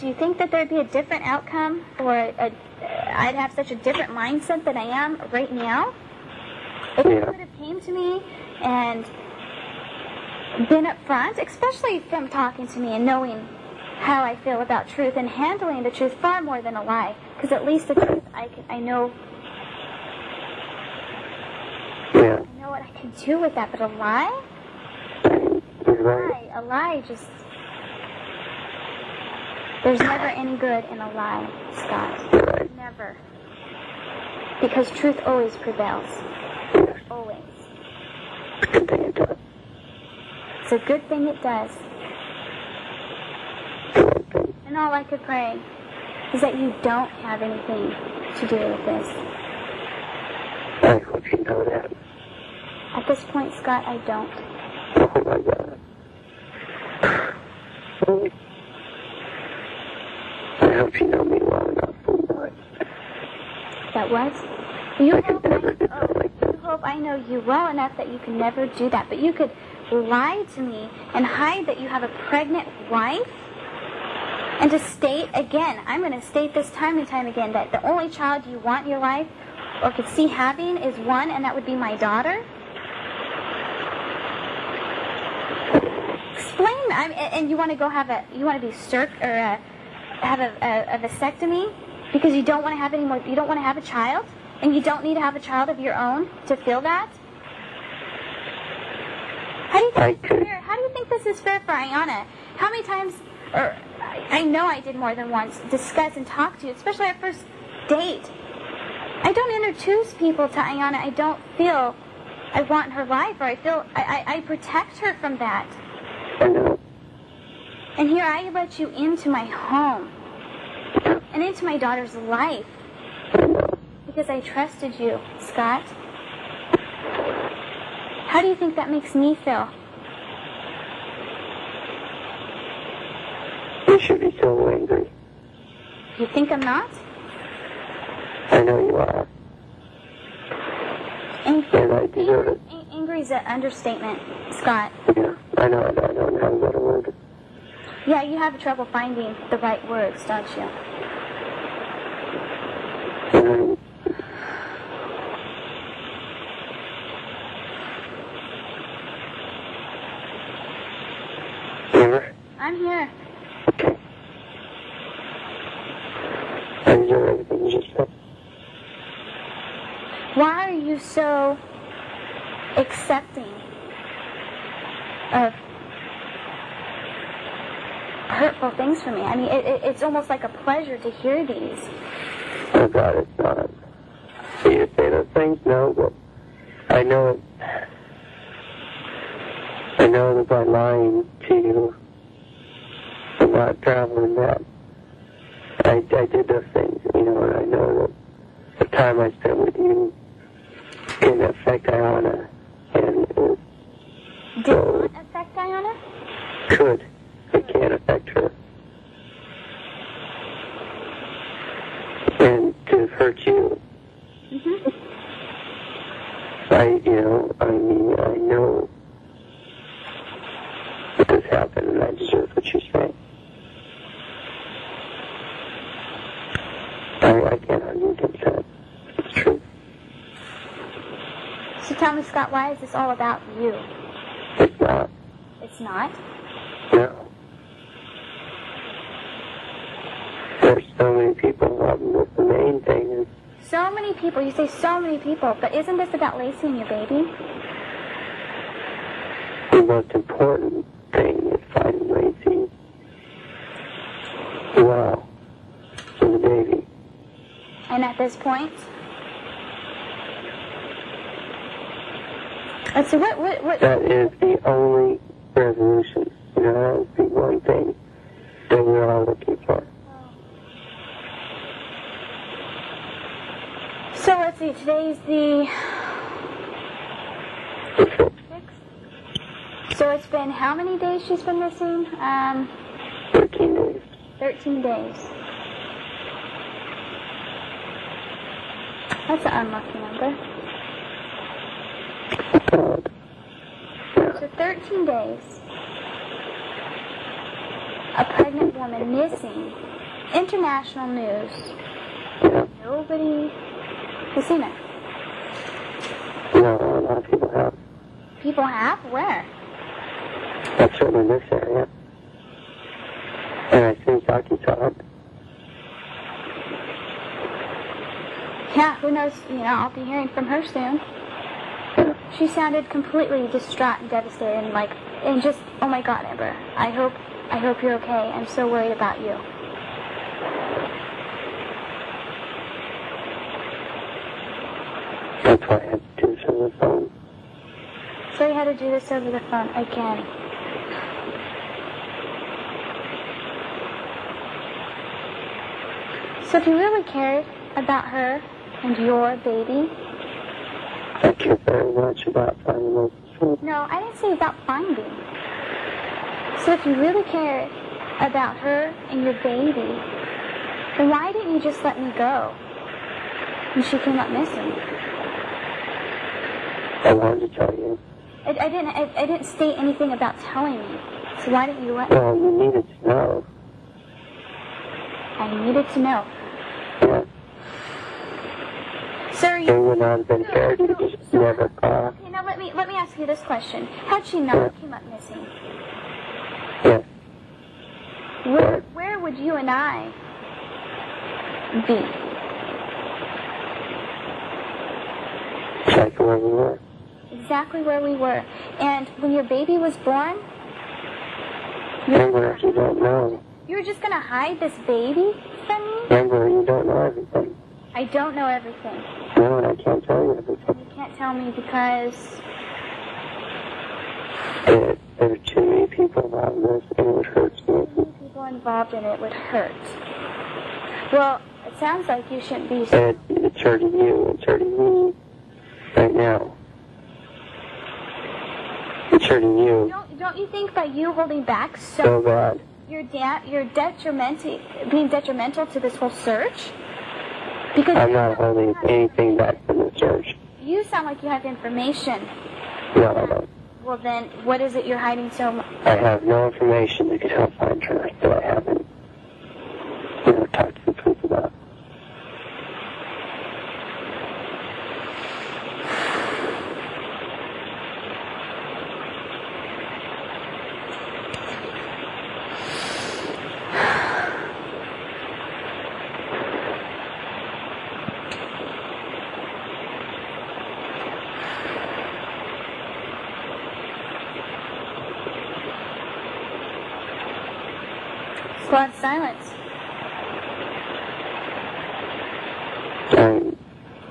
Do you think that there'd be a different outcome, or I'd have such a different mindset than I am right now? If you would have came to me and been up front, especially from talking to me and knowing how I feel about truth and handling the truth far more than a lie, because at least the truth I know. Yeah. I know what I can do with that, but a lie? You're right. A lie just... There's never any good in a lie, Scott. You're right. Never. Because truth always prevails. Yes. Always. It's a good thing it does. It's a good thing it does. It's the right thing. And all I could pray is that you don't have anything to do with this. I hope you know that. At this point, Scott, I don't. Oh my God. I hope you know me well enough to know it. That was? You I could never do something like that. You hope I know you well enough that you can never do that. But you could lie to me and hide that you have a pregnant wife and to state again, I'm going to state this time and time again, that the only child you want in your life or could see having is one, and that would be my daughter. Explain, and you want to go have you want to be have a vasectomy because you don't want to have any more. You don't want to have a child, and you don't need to have a child of your own to feel that. How do you think this is fair? How do you think this is fair for Ayanna? How many times, or I know I did more than once, discuss and talk to you, especially our first date. I don't introduce people to Ayanna. I don't feel I want her life, or I feel I protect her from that. And here I let you into my home and into my daughter's life because I trusted you, Scott. How do you think that makes me feel? You should be so angry. You think I'm not? I know you are. And I deserve it. Angry is an understatement, Scott. Yeah, I know. I don't have a better word. Yeah, you have trouble finding the right words, don't you? Amber? I'm here. Okay. I deserve everything you just said. Why are you so accepting of hurtful things from me? I mean, it's almost like a pleasure to hear these. Oh, God, it's not. For you to say those things? No, but I know it. I know that by lying to you about traveling that, I did those things, you know, and I know that the time I spent with you can affect Ayanna, and it did not affect Ayanna? Could. It can affect her. And to hurt you. Mm-hmm. I know that this happened, and I deserve what you're saying. I can't argue against that. It's true. So tell me, Scott, why is this all about you? It's not. It's not? No. There's so many people involved in this. The main thing is... So many people. You say so many people. But isn't this about Laci and your baby? The most important thing is finding Laci. Wow. And the baby. And at this point... Let's see, what... That is the only resolution. You know, that is the one thing that we're all looking for. So let's see, today's the 6th. So it's been how many days she's been missing? 13 days. 13 days. That's an unlucky number. So 13 days. A pregnant woman missing. International news. Nobody has seen her. No, a lot of people have. People have? Where? That's certainly in this area. And I think Laci saw it. Yeah, who knows? You know, I'll be hearing from her soon. She sounded completely distraught and devastated and just, oh my God, Amber, I hope you're okay. I'm so worried about you. That's why I had to do this over the phone. So you had to do this over the phone again. So if you really cared about her and your baby... I care very much about finding those people. No, I didn't say about finding. So if you really cared about her and your baby, then why didn't you just let me go when she came up missing? I wanted to tell you. I didn't state anything about telling me. So why didn't you let me? Well, you needed to know. I needed to know. Yeah. So you... It would not have been fair to just never call. Okay, now let me ask you this question. How'd she know it came up missing? Yes. Where would you and I be? Exactly where we were. Exactly where we were. And when your baby was born, Remember, you don't know. you were just going to hide this baby from me? Remember, you don't know everything. I don't know everything. No, and I can't tell you everything. You can't tell me because... There are too many people involved in this, and it would hurt me. Too many people involved in it would hurt. Well, it sounds like you shouldn't be... It's hurting you. It's hurting me. Right now. It's hurting you. Don't you think by you holding back So bad. you're being detrimental to this whole search? Because I'm not holding anything back from the search. you sound like you have information. No, I don't. Well then, what is it you're hiding so much? I have no information that could help find her that I haven't, talked to the police about. It's a lot of silence.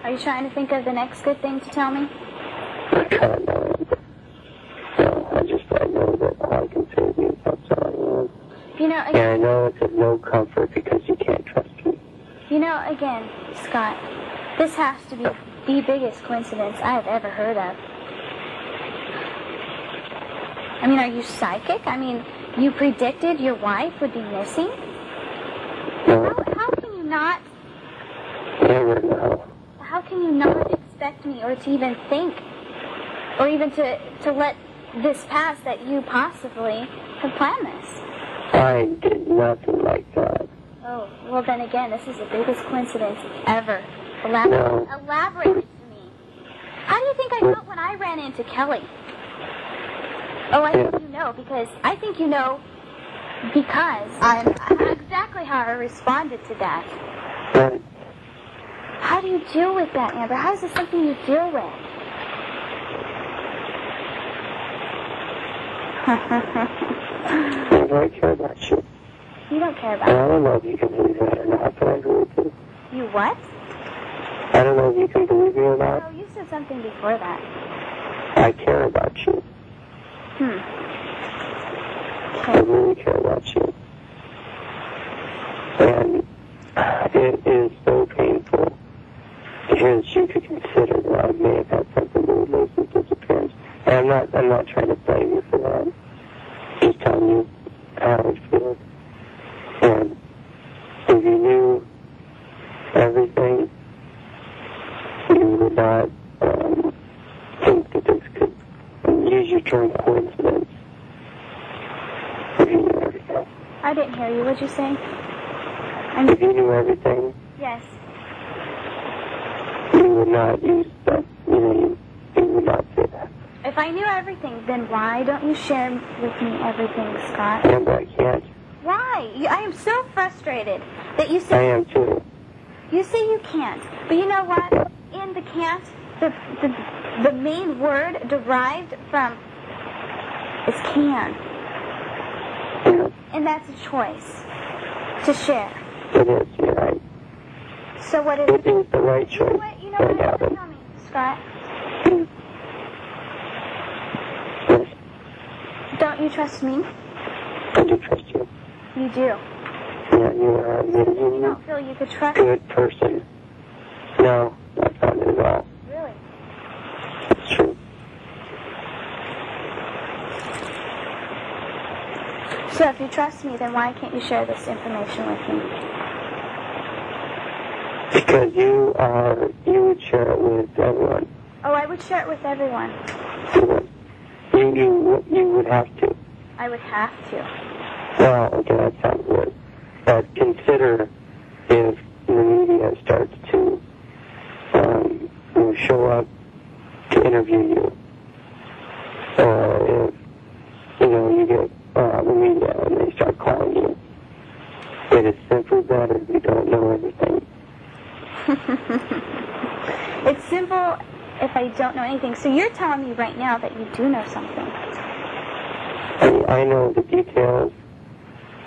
Are you trying to think of the next good thing to tell me? I can't know. No, I know that all I can say is that's all I want. Again, And I know it's of no comfort because you can't trust me. Again, Scott, this has to be the biggest coincidence I have ever heard of. Are you psychic? You predicted your wife would be missing? No. How can you not... Never know. How can you not expect me or to even think or even to let this pass that you possibly have planned this? I did nothing like that. Oh, well then again, this is the biggest coincidence ever. No. Elaborate it to me. How do you think I felt when I ran into Kelly? Oh, I think you know, because I think you know because I'm exactly how I responded to that. Right. How do you deal with that, Amber? How is this something you deal with? Never I care about you. You don't care about And I don't know if you can believe that or not, but I believe it. You what? I don't know if you can believe me or not. Oh, you said something before that. I care about you. I really care about you. And it is so painful because you could consider that I may have had something to do with Laci's disappearance. And I'm not trying to blame you for that. Just telling you how I feel. And if you knew everything, you would not think that this could use your term coincidence. If you knew everything. I didn't hear you. What'd you say? If you knew everything, Yes. you would not use that. You would not say that. If I knew everything, then why don't you share with me everything, Scott? And I can't. Why? I am so frustrated that you I say am too. you say you can't. But you know what? In the can't, the main word derived from is can. Yeah, And that's a choice to share. it is. You're right. So what is It is the right You know choice. what? You know Right what? now, Tell me, Scott. yes, Don't you trust me? I do trust you. You do. Yeah, you are a You really don't feel you could trust me? good person. No, that's not it at all. Really? It's true. So if you trust me, then why can't you share this information with me? Because you would share it with everyone. Oh, I would share it with everyone. You would have to. I would have to. Well, okay, that sounds good. But consider if the media starts to show up to interview you, or if you get the media and they start calling you better. You don't know everything. It's simple if I don't know anything. So you're telling me right now that you do know something. I know the details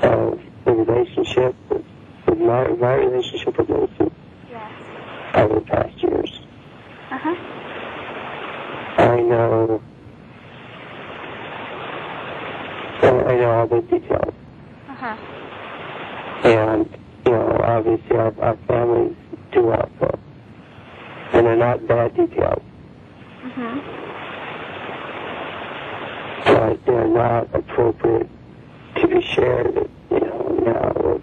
of the relationship, with my relationship with Laci. Yes. Over the past years. Uh-huh. I know all the details. Uh-huh. And, obviously our families do also. And they're not bad details. Mm-hmm. But they're not appropriate to be shared, now with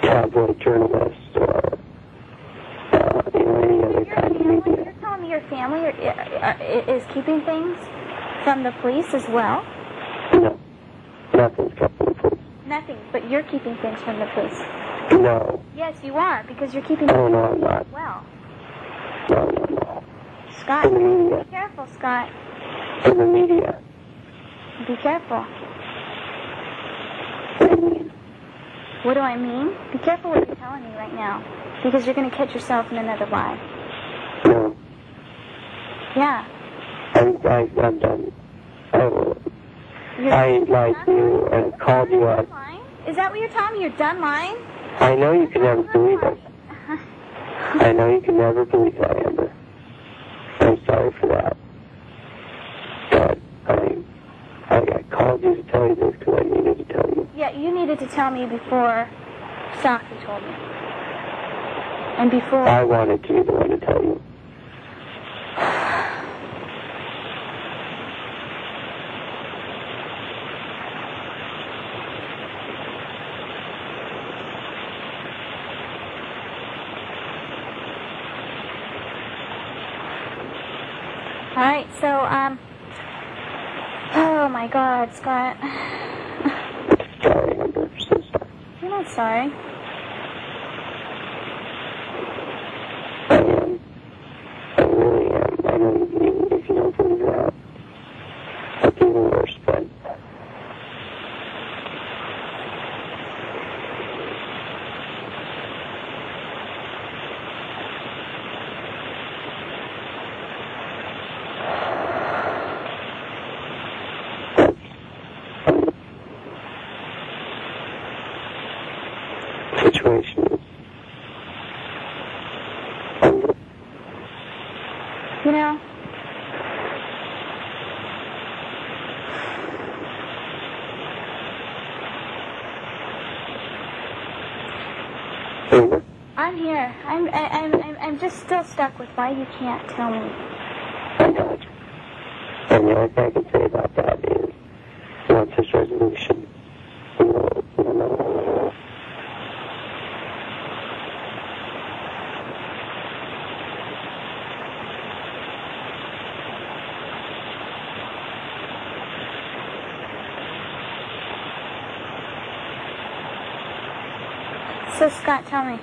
tabloid journalists or, any other kind of media. You're telling me your family is keeping things from the police as well? No. Nothing's kept from the police. Nothing, but you're keeping things from the police. No. Yes, you are, because you're keeping Oh, no, I'm not. well. No. Scott, In the media. be careful, Scott. In the media. Be careful. What do you mean? What do I mean? Be careful what you're telling me right now, because you're going to catch yourself in another lie. No. Yeah. I'm done. I lied to you and called you up. Is that what you're telling me? You're done lying? I know you can never believe it. I know you can never believe that, Amber. I'm sorry for that. But I called you to tell you this because I needed to tell you. Yeah, you needed to tell me before Saki told me. And before... I wanted to be the one to tell you. All right, so, oh my God, Scott. Sorry, Amber. So sorry. You're not sorry. I am. I really am. I know if you don't believe that, it's even worse, but... situation is endless. You know, Amber, I'm here. I'm just still stuck with why you can't tell me. I know it. And the only thing I can say about that is, once this resolution, we'll know. So, Scott, tell me.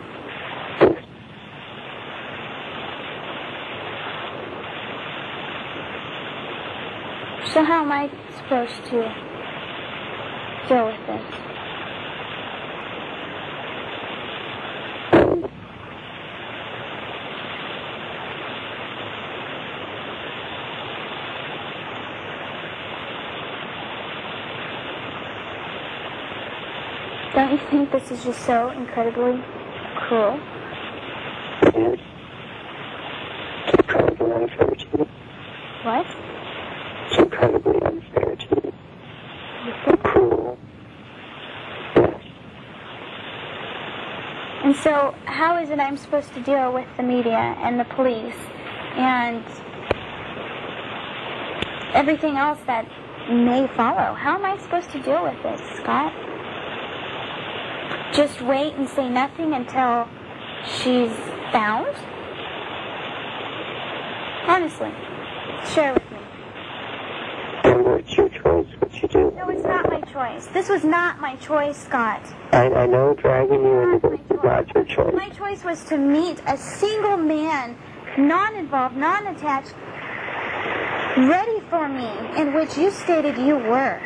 So how am I supposed to deal with this? Don't you think this is just so incredibly cruel? It is. It's incredibly unfair to me. What? It's incredibly unfair to me. You think? Cruel. Yes. And so, how is it I'm supposed to deal with the media and the police and everything else that may follow? How am I supposed to deal with this, Scott? Just wait and say nothing until she's found? Honestly, share with me. Amber, it's your choice what you do. No, it's not my choice. This was not my choice, Scott. I know dragging you into this is not your choice. My choice was to meet a single man, non-involved, non-attached, ready for me, in which you stated you were.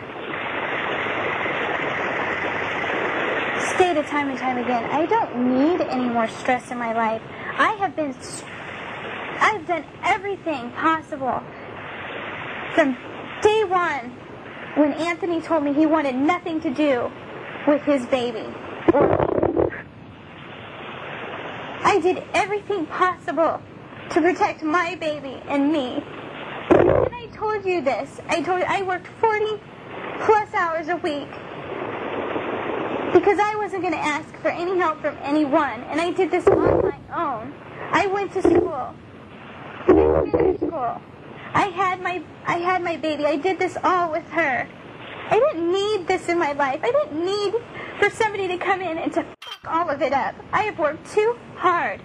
stated time and time again, I don't need any more stress in my life. I've done everything possible from day one when Anthony told me he wanted nothing to do with his baby. I did everything possible to protect my baby and me. And I told you this. I worked 40 plus hours a week because I wasn't going to ask for any help from anyone, and I did this on my own. I went to school. I had my baby. I did this all with her. I didn't need this in my life. I didn't need for somebody to come in and to fuck all of it up. I have worked too hard.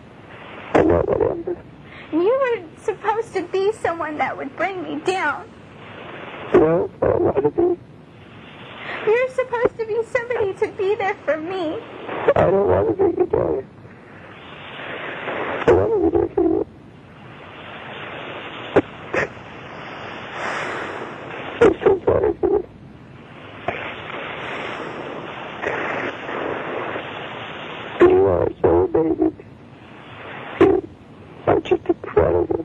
You were supposed to be someone that would bring me down. No, I don't want to be. You're supposed to be somebody to be there for me. I don't want to bring you down. I want to be there for you. I'm so sorry for you. You are so amazing. You are just incredible.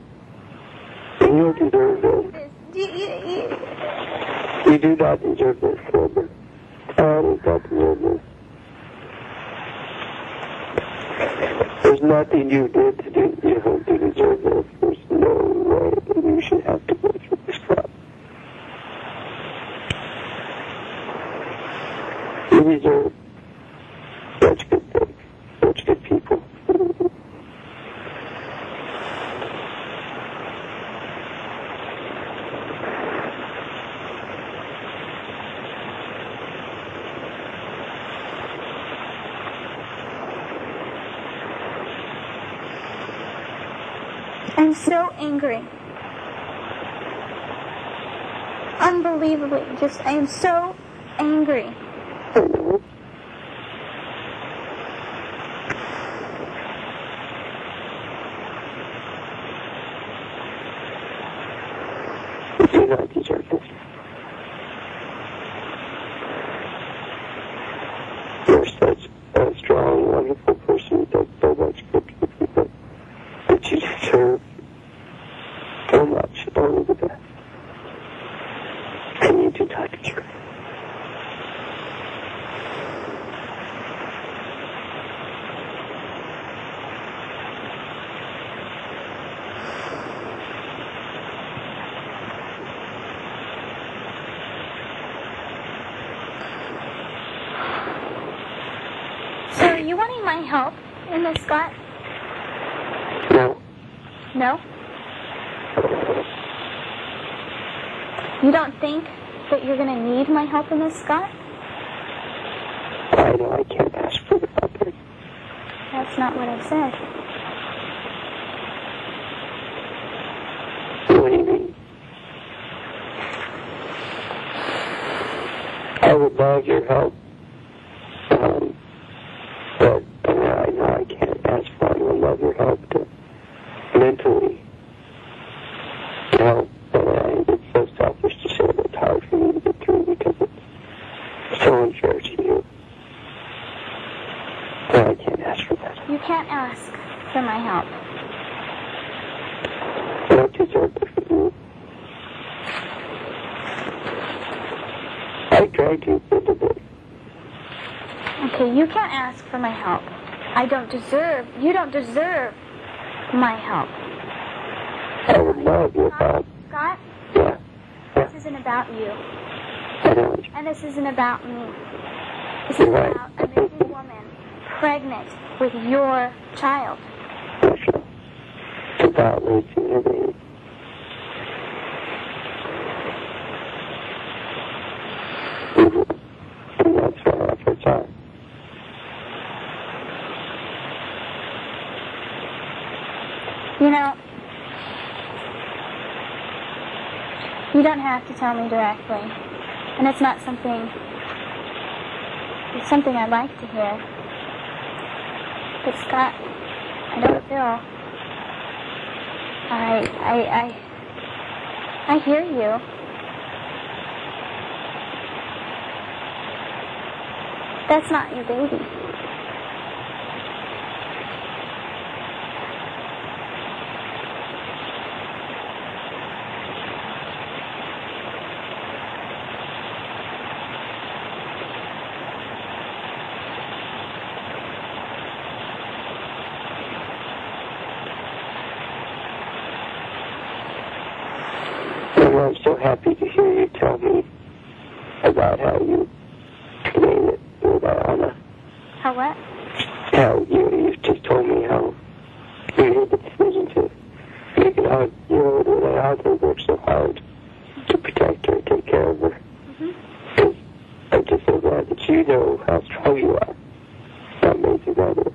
And you deserve this. You do not deserve this, Wilbur. I do not deserve this. There's nothing you did to deserve this. There's no way that you should have to go through this crap. You deserve such good things, such good people. I'm so angry. Unbelievably, I am so angry. You do not deserve this. You're such a strong, wonderful person who does so much good for people that you deserve so much, only the best. And you do not deserve it. So are you wanting my help in this, Scott? No. No? You don't think that you're going to need my help in this, Scott? I know I can't ask for the help. That's not what I said. What do you mean? I would love your help. But I know I can't ask for it. I would love your help to mentally help. But it's so selfish to say that it's hard for me to get through because it's so unfair to you. But I can't ask for that. You can't ask for my help. I don't deserve it from you. I tried to into this. Okay, you can't ask for my help. You don't deserve my help. I would love your help. Scott? Yeah. This isn't about you. I know. And this isn't about me. This is You're right. about a missing woman pregnant with your child. It's about Laci and me. And that's what our efforts are. You know, you don't have to tell me directly. And it's not something, it's something I'd like to hear. But Scott, I don't feel, I hear you. That's not your baby. And I'm so happy to hear you tell me about how you made it with Anna. How what? How you just told me how you made the decision to make it out, that Arthur worked so hard to protect her, take care of her. Mm-hmm. I'm just so glad that you know how strong you are. That makes it better.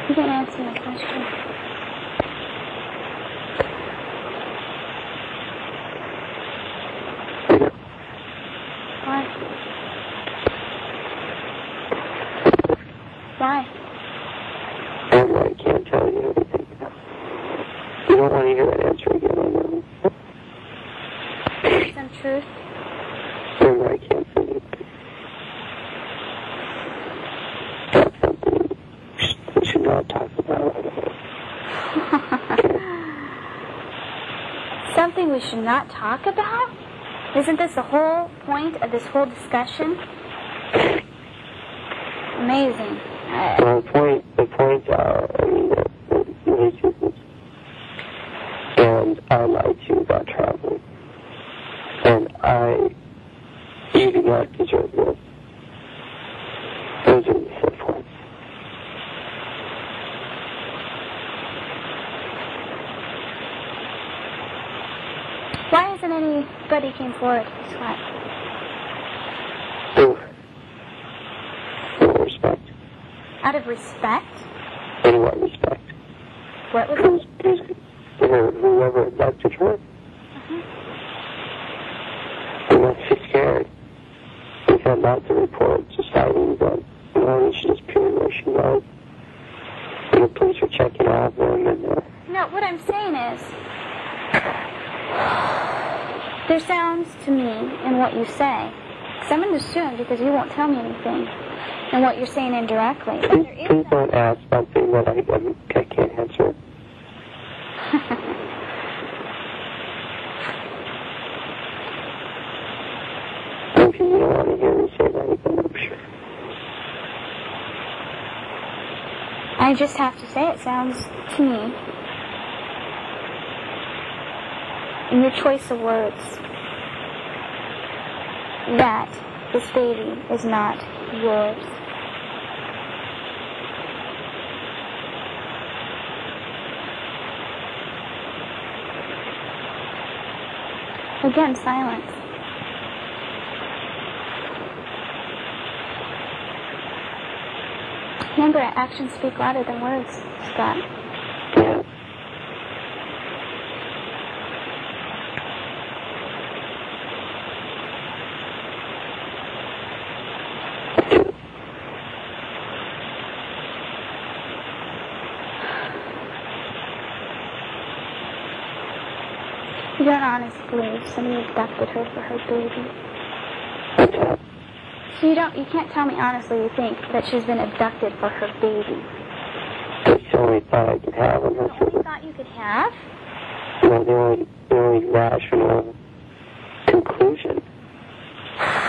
You didn't answer my question. Why? Why? And I can't tell you everything. You don't want to hear that answer again, I know. Some truth. And I can't say it. That's something we should not talk about. Something we should not talk about? Isn't this the whole point of this whole discussion? Amazing. Well, the points are, the racism. And I lied to you about traveling. And you do not deserve this. Those are the set points. Why hasn't anybody came forward to this one? No respect. Out of respect? In what respect? What was it? Whoever abducted her. And she's scared. We've had lots of reports of sightings of she disappeared where she was. And the police are checking all of them. And No, what I'm saying is, there sounds to me in what you say, because I'm going to assume because you won't tell me anything, and what you're saying indirectly. But there is please don't ask something that I can't answer. If you don't want to hear me say that again, I'm sure. I just have to say, it sounds to me, in your choice of words, that this baby is not yours. Again, silence. Remember, actions speak louder than words, Scott. Yeah. You don't honestly believe somebody abducted her for her baby. What's that? So you can't tell me honestly you think that she's been abducted for her baby. That's the only thought I could have. The only thought you could have? Well, the only rational conclusion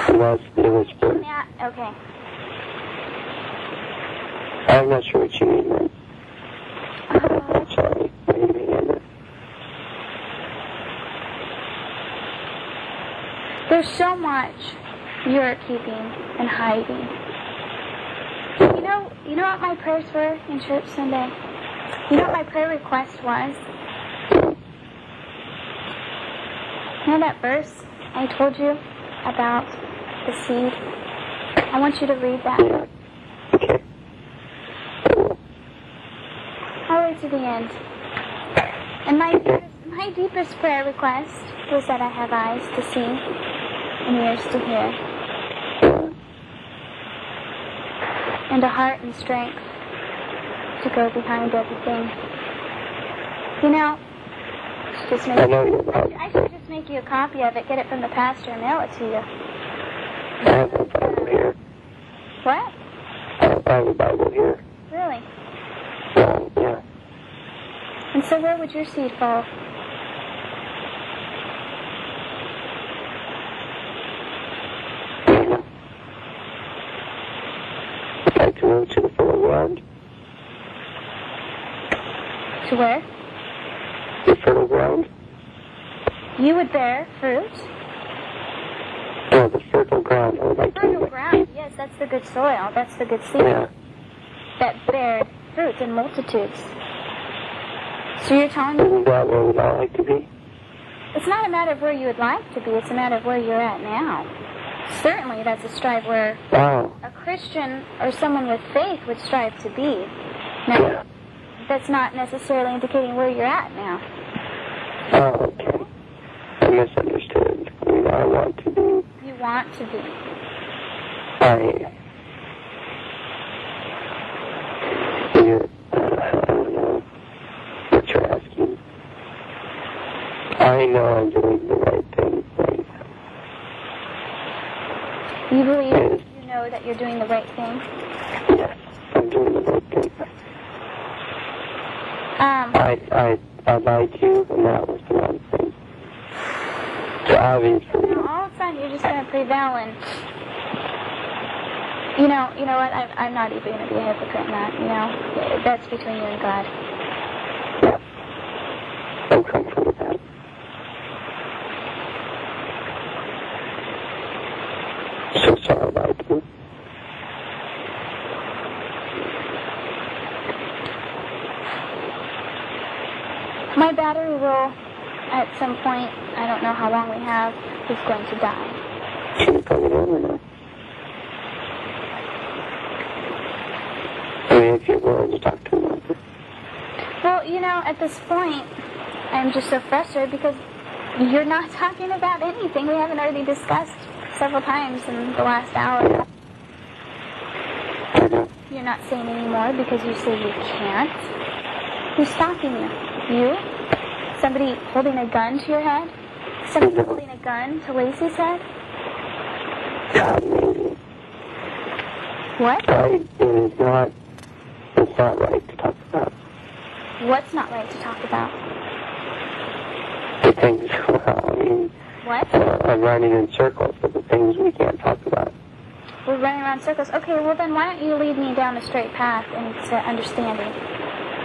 was it was for... Okay. I'm not sure what you mean then. Oh. I'm sorry. What do you mean, Amber? There's so much you're keeping and hiding. You know what my prayers were in church Sunday? You know what my prayer request was? You know that verse I told you about the seed? I want you to read that. Yeah. Okay. All the way to the end. And my deepest prayer request was that I have eyes to see and ears to hear. And a heart and strength to go behind everything. You know, I should just make you a copy of it, get it from the pastor, and mail it to you. I have a Bible here. What? I have a Bible here. Really? Yeah. And so where would your seed fall? I'd like to move to the full ground. To where? The fertile ground? You would bear fruit. No, the fertile ground. I would like Fertile to... ground, yes, that's the good soil. That's the good seed. Yeah. That bear fruit in multitudes. So you're telling me... Isn't that where we'd all like to be? It's not a matter of where you would like to be, it's a matter of where you're at now. Certainly that's a strive where a Christian or someone with faith would strive to be. Now, that's not necessarily indicating where you're at now. Oh, okay. I misunderstood. I mean, I want to be... You want to be. I don't know what you're asking. I know I'm doing the right thing right now. You believe you know that you're doing the right thing? Yes, I'm doing the right thing. I lied to you, and that was the wrong thing. So obviously... All of a sudden, you're just going to prevail and... You know what? I'm not even going to be a hypocrite in that, you know? That's between you and God. Yeah. I'm comfortable with that. So sorry about you. My battery will, at some point, I don't know how long we have, is going to die. Can you plug it in or not? I mean, if you're willing to talk to me about this. Well, you know, at this point, I'm just so frustrated because you're not talking about anything we haven't already discussed several times in the last hour. You're not saying anymore because you say you can't. Who's stopping you? You? Somebody holding a gun to your head? Somebody holding a gun to Laci's head? God, maybe. What? It's not right to talk about. What's not right to talk about? The things, I mean... What? I'm running in circles of the things we can't talk about. We're running around circles. Okay, well then why don't you lead me down a straight path into understanding?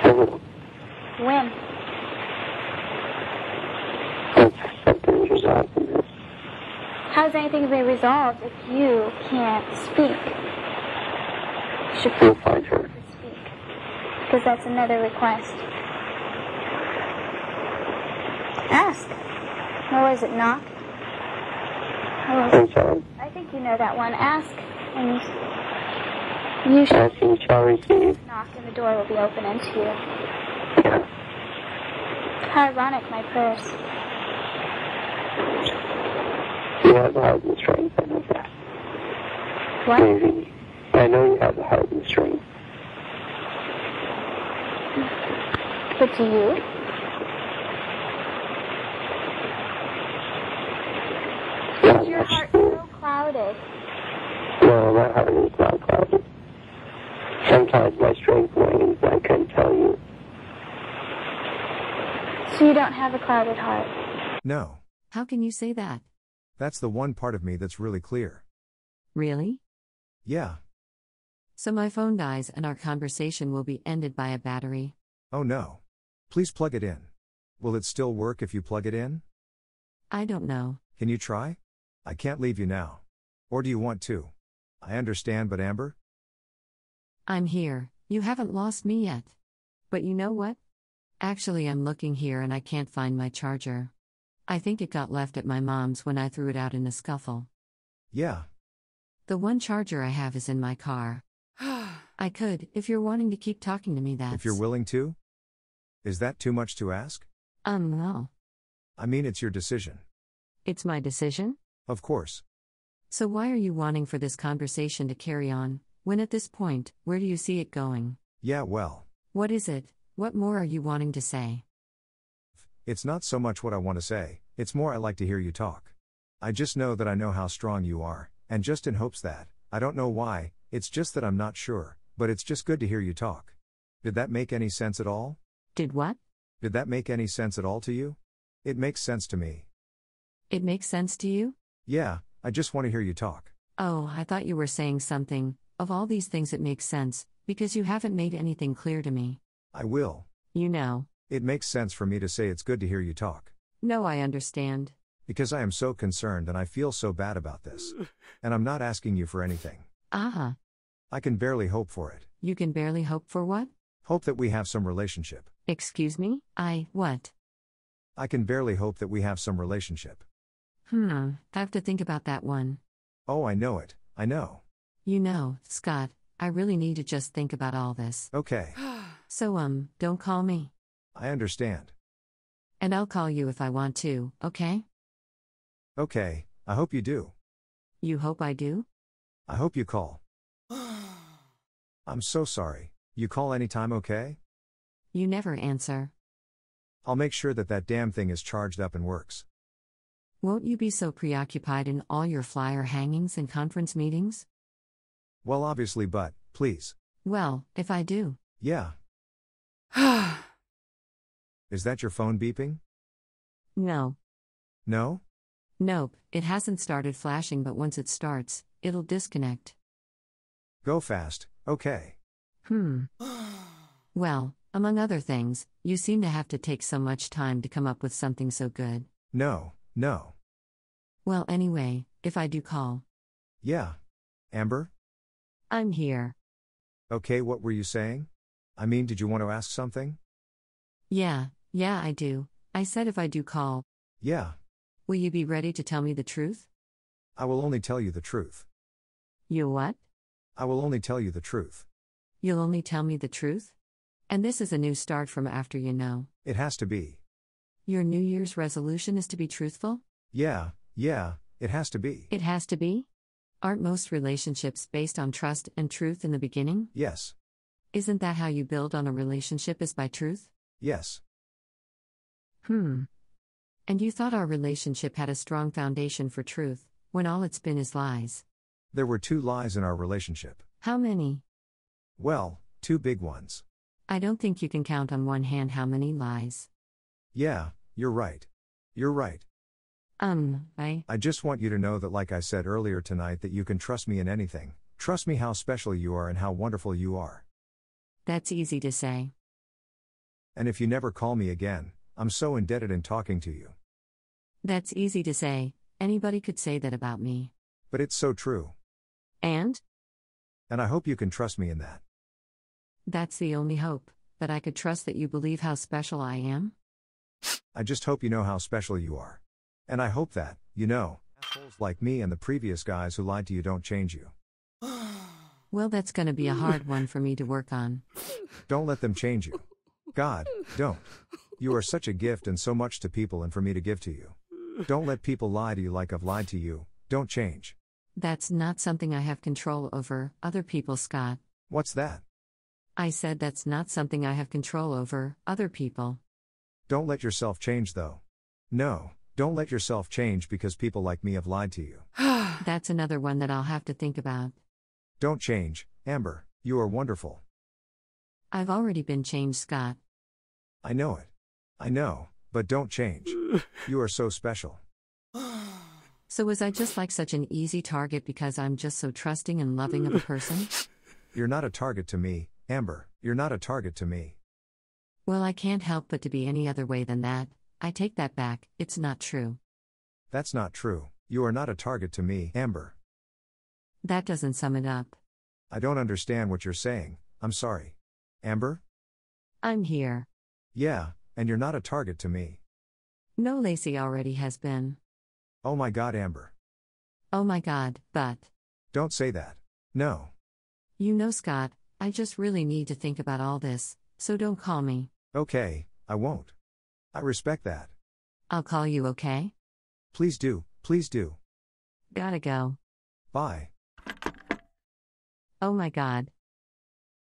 I will. When? Something's resolved in this. How's anything be resolved if you can't speak? You should You'll find her. to speak. Because that's another request. Ask. Or is it knock? I'm sorry. I think you know that one. Ask, and you should Ask and you shall receive. knock, and the door will be open unto you. Yeah. How ironic, my prayers. You have the heart and strength, I know that. What? Maybe. I know you have the heart and strength. But do you? Yeah, Is your that's heart true. so clouded? No, my heart is not clouded. Sometimes my strength wanes, I couldn't tell you. So you don't have a clouded heart? No. How can you say that? That's the one part of me that's really clear. Really? Yeah. So my phone dies and our conversation will be ended by a battery. Oh no. Please plug it in. Will it still work if you plug it in? I don't know. Can you try? I can't leave you now. Or do you want to? I understand, but Amber? I'm here. You haven't lost me yet. But you know what? Actually, I'm looking here and I can't find my charger. I think it got left at my mom's when I threw it out in a scuffle. Yeah. The one charger I have is in my car. I could, if you're wanting to keep talking to me, that's... If you're willing to? Is that too much to ask? No. I mean, it's your decision. It's my decision? Of course. So why are you wanting for this conversation to carry on, when at this point, where do you see it going? Yeah, well. What is it? What more are you wanting to say? It's not so much what I want to say, it's more I like to hear you talk. I just know that I know how strong you are, and just in hopes that, I don't know why, it's just that I'm not sure, but it's just good to hear you talk. Did that make any sense at all? Did what? Did that make any sense at all to you? It makes sense to me. It makes sense to you? Yeah, I just want to hear you talk. Oh, I thought you were saying something. Of all these things it makes sense, because you haven't made anything clear to me. I will. You know. It makes sense for me to say it's good to hear you talk. No, I understand. Because I am so concerned and I feel so bad about this. And I'm not asking you for anything. Uh-huh. I can barely hope for it. You can barely hope for what? Hope that we have some relationship. Excuse me? What? I can barely hope that we have some relationship. I have to think about that one. Oh, I know it. I know. You know, Scott, I really need to just think about all this. Okay. So, don't call me. I understand. And I'll call you if I want to, okay? Okay, I hope you do. You hope I do? I hope you call. I'm so sorry. You call anytime, okay? You never answer. I'll make sure that that damn thing is charged up and works. Won't you be so preoccupied in all your flyer hangings and conference meetings? Well, obviously, but, please. Well, if I do. Yeah. Is that your phone beeping? No. No? Nope, it hasn't started flashing, but once it starts, it'll disconnect. Go fast, okay. Well, among other things, you seem to have to take so much time to come up with something so good. No. Well, anyway, if I do call. Yeah. Amber? I'm here. Okay, what were you saying? I mean, did you want to ask something? Yeah, I do. I said if I do call. Yeah. Will you be ready to tell me the truth? I will only tell you the truth. You what? I will only tell you the truth. You'll only tell me the truth? And this is a new start from after you know. It has to be. Your New Year's resolution is to be truthful? Yeah, it has to be. It has to be? Aren't most relationships based on trust and truth in the beginning? Yes. Isn't that how you build on a relationship, is by truth? Yes. And you thought our relationship had a strong foundation for truth, when all it's been is lies. There were 2 lies in our relationship. How many? Well, 2 big ones. I don't think you can count on one hand how many lies. Yeah, you're right. You're right. I just want you to know that, like I said earlier tonight, that you can trust me in anything. Trust me how special you are and how wonderful you are. That's easy to say. And if you never call me again, I'm so indebted in talking to you. That's easy to say. Anybody could say that about me. But it's so true. And I hope you can trust me in that. That's the only hope, that I could trust that you believe how special I am? I just hope you know how special you are. And I hope that, assholes like me and the previous guys who lied to you don't change you. Well, that's gonna be a hard one for me to work on. Don't let them change you. God, don't. You are such a gift and so much to people and for me to give to you. Don't let people lie to you like I've lied to you. Don't change. That's not something I have control over, other people, Scott. What's that? I said that's not something I have control over, other people. Don't let yourself change though. No, don't let yourself change because people like me have lied to you. That's another one that I'll have to think about. Don't change, Amber. You are wonderful. I've already been changed, Scott. I know it. I know, but don't change. You are so special. So was I just like such an easy target because I'm just so trusting and loving of a person? You're not a target to me, Amber. You're not a target to me. Well, I can't help but to be any other way than that. I take that back, it's not true. That's not true. You are not a target to me, Amber. That doesn't sum it up. I don't understand what you're saying. I'm sorry. Amber? I'm here. Yeah, and you're not a target to me. No, Laci already has been. Oh my God, Amber. Oh my God, but. Don't say that. No. You know, Scott, I just really need to think about all this, so don't call me. Okay, I won't. I respect that. I'll call you, okay? Please do, please do. Gotta go. Bye. Oh my God.